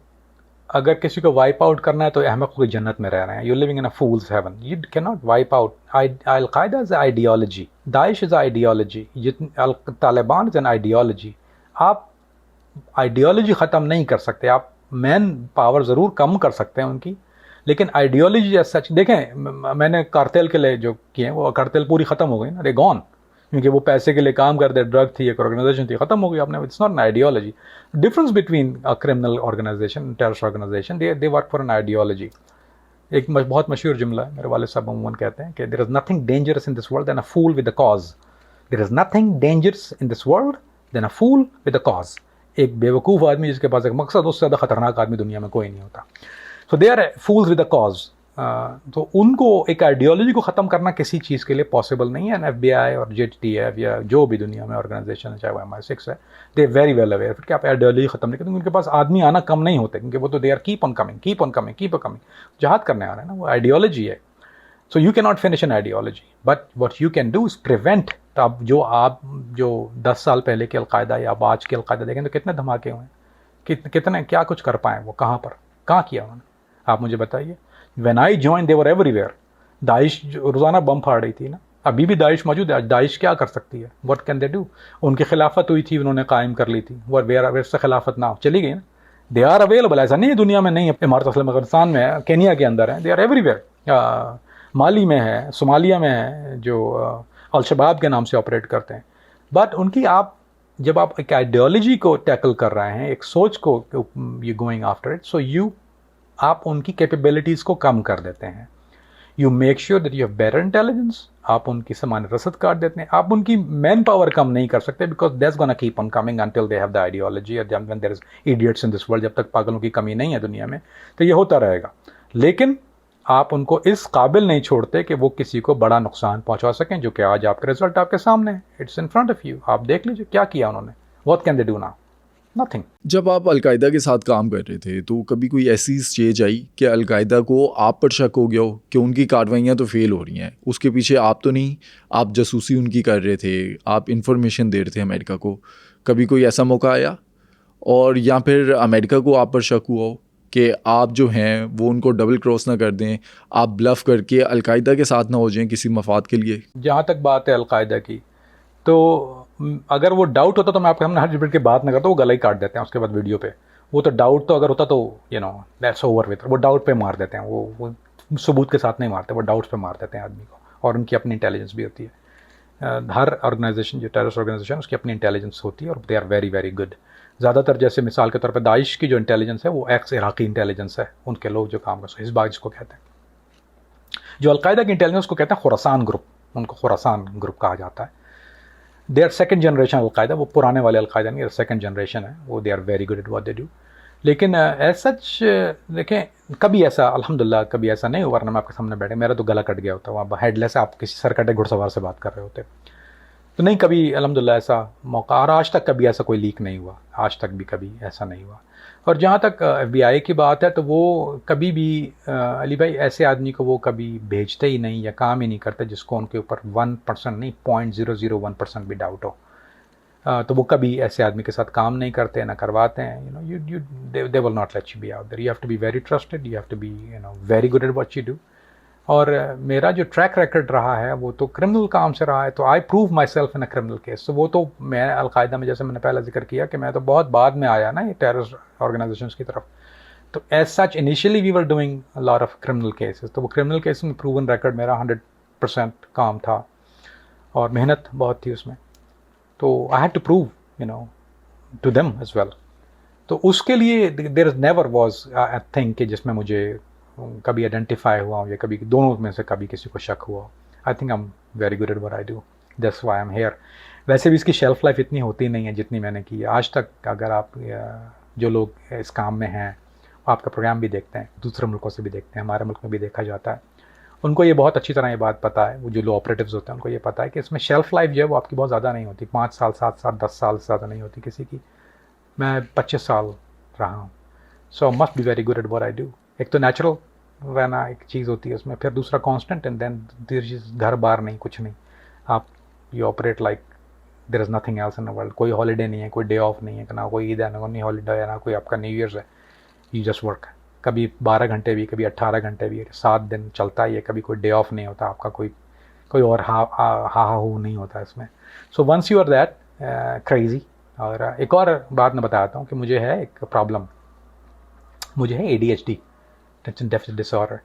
अगर किसी को वाइप आउट करना है तो अहमक की जन्नत में रह रहे हैं. You living in a fool's heaven. You can not wipe out. Al Qaeda is ideology, Daesh is ideology, Taliban is an ideology. आप आइडियोलॉजी ख़त्म नहीं कर सकते. आप मैन पावर ज़रूर कम कर सकते हैं उनकी, लेकिन आइडियोलॉजी एज सच. देखें, मैंने कार्टेल के लिए जो किए हैं, वो कार्टेल पूरी ख़त्म हो गई ना, दे गॉन. क्योंकि वो पैसे के लिए काम करते, ड्रग थी, एक ऑर्गेनाइजेशन थी, ख़त्म हो गई. आपने, it's not an ideology. Difference between a criminal organization, terrorist organization, they work for an ideology. एक बहुत मशहूर जुमला है, मेरे वाले साहब अमूमन कहते हैं कि there is nothing dangerous in this world than a fool with a cause. There is nothing dangerous in this world than a fool with a cause. एक बेवकूफ़ आदमी जिसके पास एक मकसद, उससे ज़्यादा ख़तरनाक आदमी दुनिया में कोई नहीं होता. So they are fools with a cause. तो उनको एक आइडियोलॉजी को ख़त्म करना किसी चीज़ के लिए पॉसिबल नहीं है. FBI और JTF या जो भी दुनिया में ऑर्गेनाइजेशन है, चाहे वो MI6 है, दे वेरी वेल अवेयर कि आप आइडियोलॉजी ख़त्म नहीं करते. उनके पास आदमी आना कम नहीं होते, क्योंकि वो तो they are keep on coming. जहाद करने आ रहे हैं ना, वो आइडियोलॉजी है. So you can not finish an ideology, but what you can do is prevent. तो आप जो 10 साल पहले के अलकायदा या अब आज के अलकायदा देखें तो कितने धमाके हुए हैं, कितने क्या कुछ कर पाए वो, कहाँ किया उन्होंने, आप मुझे बताइए. When I join they were everywhere. Daesh रोज़ाना बम फाड़ रही थी ना, अभी भी दाइश मौजूद है. दाइश क्या कर सकती है, व्हाट कैन दे डू. उनकी खिलाफत हुई थी, उन्होंने कायम कर ली थी. वेर से खिलाफत ना चली गई ना. They are available. ऐसा नहीं है दुनिया में नहीं है. इमारत अफगानिस्तान में है, केनिया के अंदर है, दे आर एवरीवेयर. माली में है, सोमालिया में है, जो अल-शबाब के नाम से ऑपरेट करते हैं. बट उनकी जब आप एक आइडियोलॉजी को टैकल कर रहे हैं, एक सोच को यू गोइंग आफ्टर इट, सो आप उनकी कैपेबिलिटीज़ को कम कर देते हैं. You make sure that you have better intelligence. आप उनकी सामान्य रसद काट देते हैं. आप उनकी मैन पावर कम नहीं कर सकते, because that's gonna keep on coming until they have the ideology. और when there is idiots in this world, जब तक पागलों की कमी नहीं है दुनिया में, तो ये होता रहेगा. लेकिन आप उनको इस काबिल नहीं छोड़ते कि वो किसी को बड़ा नुकसान पहुंचा सकें, जो कि आज आपके रिजल्ट आपके सामने है, it's in front of you. आप देख लीजिए क्या किया उन्होंने। What can they do now? Nothing. जब आप अलकायदा के साथ काम कर रहे थे तो कभी कोई ऐसी स्टेज आई कि अलकायदा को आप पर शक हो गया हो कि उनकी कार्रवाइयाँ तो फेल हो रही हैं, उसके पीछे आप तो नहीं, आप जासूसी उनकी कर रहे थे, आप इंफॉर्मेशन दे रहे थे अमेरिका को, कभी कोई ऐसा मौका आया? और या फिर अमेरिका को आप पर शक हुआ हो कि आप जो हैं वो उनको डबल क्रॉस ना कर दें, आप ब्लफ करके अलकायदा के साथ ना हो जाएं किसी मफाद के लिए? जहाँ तक बात है अलकायदा की, तो अगर वो डाउट होता तो मैं आपके सामने हर डिबेट की बात ना करता, वो गला ही काट देते हैं उसके बाद वीडियो पे। वो तो डाउट तो अगर होता तो दैट्स ओवर विथ। वो डाउट पे मार देते हैं, वो सबूत के साथ नहीं मारते, वो डाउट्स पे मार देते हैं आदमी को। और उनकी अपनी इंटेलिजेंस भी होती है। हर ऑर्गेनाइजेशन जो टेररिस्ट ऑर्गेनाइजेशन उसकी अपनी इंटेलिजेंस होती है और they are very very good. ज़्यादातर जैसे मिसाल के तौर पर दाइश की जो इंटेलिजेंस है वो एक्स इराकी इंटेलिजेंस है, उनके लोग जो काम कर हिज़्बा जिसको कहते हैं। जो अलकायदा की इंटेलिजेंस को कहते हैं खुरासान ग्रुप, उनको खुरासान ग्रुप कहा जाता है। They are second generation al Qaeda, वो पुराने वाले अलकायदा नहीं, सेकंड जनरेशन है वो। They are very good at what they do. लेकिन एज सच देखें, कभी ऐसा अल्हम्दुलिल्लाह कभी ऐसा नहीं हुआ, वरना मैं आपके सामने बैठे मेरा तो गला कट गया होता, वहाँ हेडलेस आप किसी सरकटे घुड़सवार से बात कर रहे होते। तो नहीं, कभी अल्हम्दुलिल्लाह ऐसा मौका, और आज तक कभी ऐसा कोई लीक नहीं हुआ, आज तक भी कभी ऐसा नहीं हुआ। और जहाँ तक FBI की बात है तो वो कभी भी अली भाई ऐसे आदमी को वो कभी भेजते ही नहीं या काम ही नहीं करते जिसको उनके ऊपर 1% नहीं 0.001% भी डाउट हो। तो वो कभी ऐसे आदमी के साथ काम नहीं करते, ना करवाते हैं। They will not let you be out there. You have to be very trusted, you have to be very good at what you do. और मेरा जो ट्रैक रिकॉर्ड रहा है वो तो क्रिमिनल काम से रहा है, तो I prove my self in a criminal case. तो वो तो मैं अलकायदा में, जैसे मैंने पहले जिक्र किया कि मैं तो बहुत बाद में आया ना ये टेररिस्ट ऑर्गेनाइजेशंस की तरफ। तो as such initially we were doing a lot of criminal cases. तो वो क्रिमिनल केस में प्रूवन रिकॉर्ड मेरा 100% काम था और मेहनत बहुत थी उसमें। तो I had to prove to them as well. तो उसके लिए there is never was a thing कि जिसमें मुझे कभी आइडेंटिफाई हुआ हूँ या कभी दोनों में से कभी किसी को शक हुआ। I think I am very good at what I do, that's why I am here. वैसे भी इसकी शेल्फ लाइफ इतनी होती नहीं है जितनी मैंने की है आज तक। अगर आप जो लोग इस काम में हैं, आपका प्रोग्राम भी देखते हैं, दूसरे मुल्कों से भी देखते हैं, हमारे मुल्क में भी देखा जाता है, उनको ये बहुत अच्छी तरह ये बात पता है। वो जो लो ऑपरेटिव्स होते हैं उनको ये पता है कि इसमें शेल्फ लाइफ जो है वो आपकी बहुत ज़्यादा नहीं होती, 5 साल 7 साल 10 साल से ज़्यादा नहीं होती किसी की। मैं 25 साल रहा हूँ। सो must be very good at what I do. एक तो नेचुरल रहना एक चीज़ होती है उसमें, फिर दूसरा कांस्टेंट, एंड देन घर बार नहीं, कुछ नहीं। आप you operate like there is nothing else in the world. कोई हॉलीडे नहीं है, कोई डे ऑफ नहीं है, ना कोई ईद है, ना कोई हॉलीडे है, ना कोई आपका न्यू ईयर्स है। You just work. कभी 12 घंटे भी, कभी 18 घंटे भी, 7 दिन चलता ही है। कभी कोई डे ऑफ नहीं होता आपका, कोई और हा हू नहीं होता इसमें। So once you are that crazy. और एक और बात मैं बताता हूँ कि मुझे है एक प्रॉब्लम, मुझे है ADHD, अटेंशन डेफिसिट डिसऑर्डर।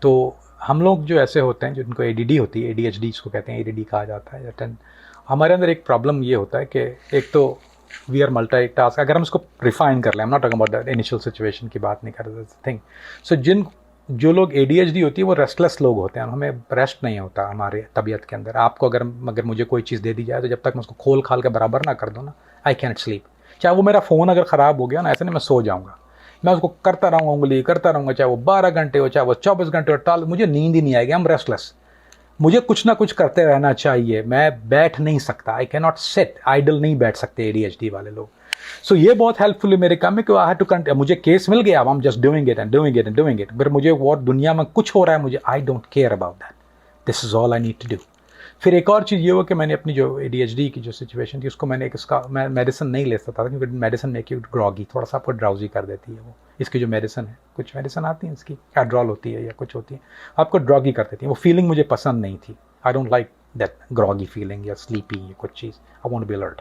तो हम लोग जो ऐसे होते हैं जिनको ADD होती है, ADHD इसको कहते हैं, ADD कहा जाता है। हमारे अंदर एक प्रॉब्लम ये होता है कि एक तो वी आर मल्टी टास्क। अगर हम इसको रिफाइन कर लें, I am not talking about the initial situation की बात नहीं कर रहे थिंग। सो जो लोग ADHD होती है वो रेस्टलेस लोग होते हैं, हमें रेस्ट नहीं होता हमारे तबीयत के अंदर। आपको अगर मुझे कोई चीज़ दे दी जाए तो जब तक मैं उसको खोल खाल के बराबर ना कर दूँ ना, आई कैनट स्लीप। चाहे वो मेरा फ़ोन अगर ख़राब हो गया ना, ऐसे नहीं मैं सो जाऊँगा, मैं उसको करता रहूँगा, उंगली करता रहूँगा, चाहे वो 12 घंटे हो, चाहे वो 24 घंटे हो, मुझे नींद ही नहीं आएगी। I am restless. मुझे कुछ ना कुछ करते रहना चाहिए, मैं बैठ नहीं सकता। I can not sit, idle नहीं बैठ सकते ADHD वाले लोग। सो ये बहुत हेल्पफुल है मेरे काम में कि आई हैड टू मुझे केस मिल गया, आई am just doing it and doing it and doing it. फिर मुझे वो दुनिया में कुछ हो रहा है, मुझे I don't care about that, this is all I need to do. फिर एक और चीज़ ये हुआ कि मैंने अपनी जो ADHD की जो सिचुएशन थी उसको मैं मेडिसिन नहीं ले सकता था, क्योंकि मेडिसिन मेक यू ग्रॉगी, थोड़ा सा आपको ड्राउजी कर देती है वो। इसकी जो मेडिसिन है, कुछ मेडिसिन आती है इसकी, एड्रॉल होती है या कुछ होती है, आपको ड्रॉगी कर देती है। वो फीलिंग मुझे पसंद नहीं थी। I don't like that groggy feeling या स्लीपी या कुछ चीज़। I want to be alert.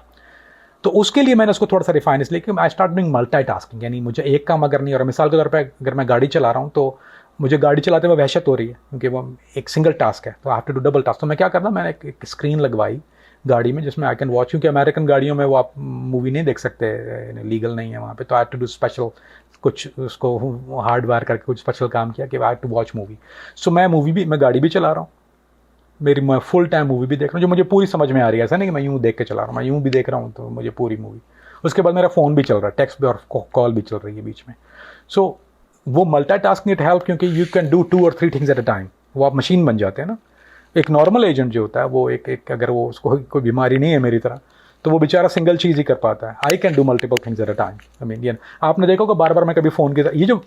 तो उसके लिए मैंने उसको थोड़ा सा रिफाइन इसलिए कि आई स्टार्ट डूइंग मल्टीटास्किंग, यानी मुझे एक काम अगर नहीं हो रहा, मिसाल के तौर पे अगर मैं गाड़ी चला रहा हूँ तो मुझे गाड़ी चलाते हुए वहशत हो रही है क्योंकि वो एक सिंगल टास्क है, तो I have to do double task. तो मैं क्या करता, मैंने एक स्क्रीन लगवाई गाड़ी में जिसमें आई कैन वॉच, क्योंकि अमेरिकन गाड़ियों में वो आप मूवी नहीं देख सकते, लीगल नहीं है वहाँ पे। तो I have to do special कुछ उसको हार्डवायर करके कुछ स्पेशल काम किया कि I have to watch movie. So मैं गाड़ी भी चला रहा हूँ, मैं फुल टाइम मूवी भी देख रहा हूँ जो मुझे पूरी समझ में आ रही है। ऐसा नहीं कि मैं यूँ देख के चला रहा हूँ, मैं यूँ भी देख रहा हूँ तो मुझे पूरी मूवी। उसके बाद मेरा फ़ोन भी चल रहा है, टेक्स्ट भी और कॉल भी चल रही है बीच में। सो वो मल्टीटास्किंग इट हेल्प, क्योंकि यू कैन डू 2 और 3 थिंग्स एट अ टाइम। वो आप मशीन बन जाते हैं ना। एक नॉर्मल एजेंट जो होता है वो एक अगर वो उसको कोई बीमारी नहीं है मेरी तरह, तो वो बेचारा सिंगल चीज़ ही कर पाता है। I can do multiple things at a time. I mean आपने देखा होगा बार बार मैं कभी फ़ोन के ये जो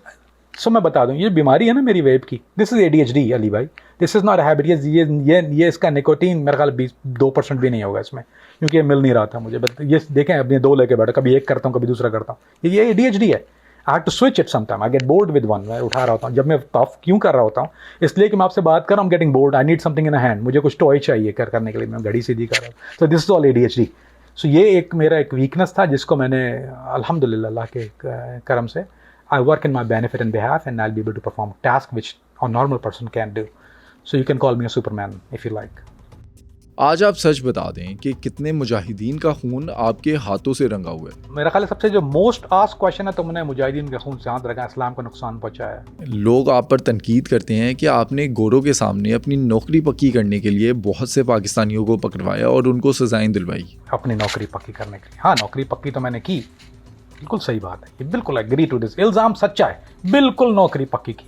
मैं बता दूं, ये बीमारी है ना मेरी वेब की, दिस इज़ ADHD अली भाई, this is not a habit. ये इसका निकोटीन मेरे ख्याल 2% भी नहीं होगा इसमें, क्योंकि ये मिल नहीं रहा था मुझे। बट ये देखें अपने 2 लेके बैठा, कभी एक करता हूँ कभी दूसरा करता हूँ। ये ADHD है। I have to switch it sometime, I get bored with one. मैं उठा रहा होता हूँ जब मैं टफ क्यों कर रहा होता हूँ, इसलिए कि मैं आपसे बात कर रहा हूँ, getting bored, I need something in a hand, मुझे कुछ टॉय चाहिए करने के लिए, मैं घड़ी सीधी कर रहा हूँ। सो दिस इज ऑल ADHD। सो ये एक मेरा एक वीकनेस था जिसको मैंने अल्हम्दुलिल्लाह अल्लाह के करम से I work in my benefit and behalf, and I'll be able to perform a task which a normal person can't do. So you can call me a Superman if you like. आज आप सच बता दें कि कितने मुजाहिदीन का खून आपके हाथों से रंगा हुआ है? मेरा ख्याल है सबसे जो मोस्ट आस्क्ड क्वेश्चन है, तुमने मुजाहिदीन के खून से हाथ रखा, इस्लाम को नुकसान पहुंचाया है। लोग आप पर तनकीद करते हैं कि आपने गोरों के सामने अपनी नौकरी पक्की करने के लिए बहुत से पाकिस्तानियों को पकड़वाया और उनको सजाएं दिलवाई। अपनी नौकरी पक्की करने के लिए, हाँ नौकरी पक्की तो मैंने की, बिल्कुल सही बात है, ये बिल्कुल एग्री टू दिस। इल्ज़ाम सच्चा है, बिल्कुल नौकरी पक्की की।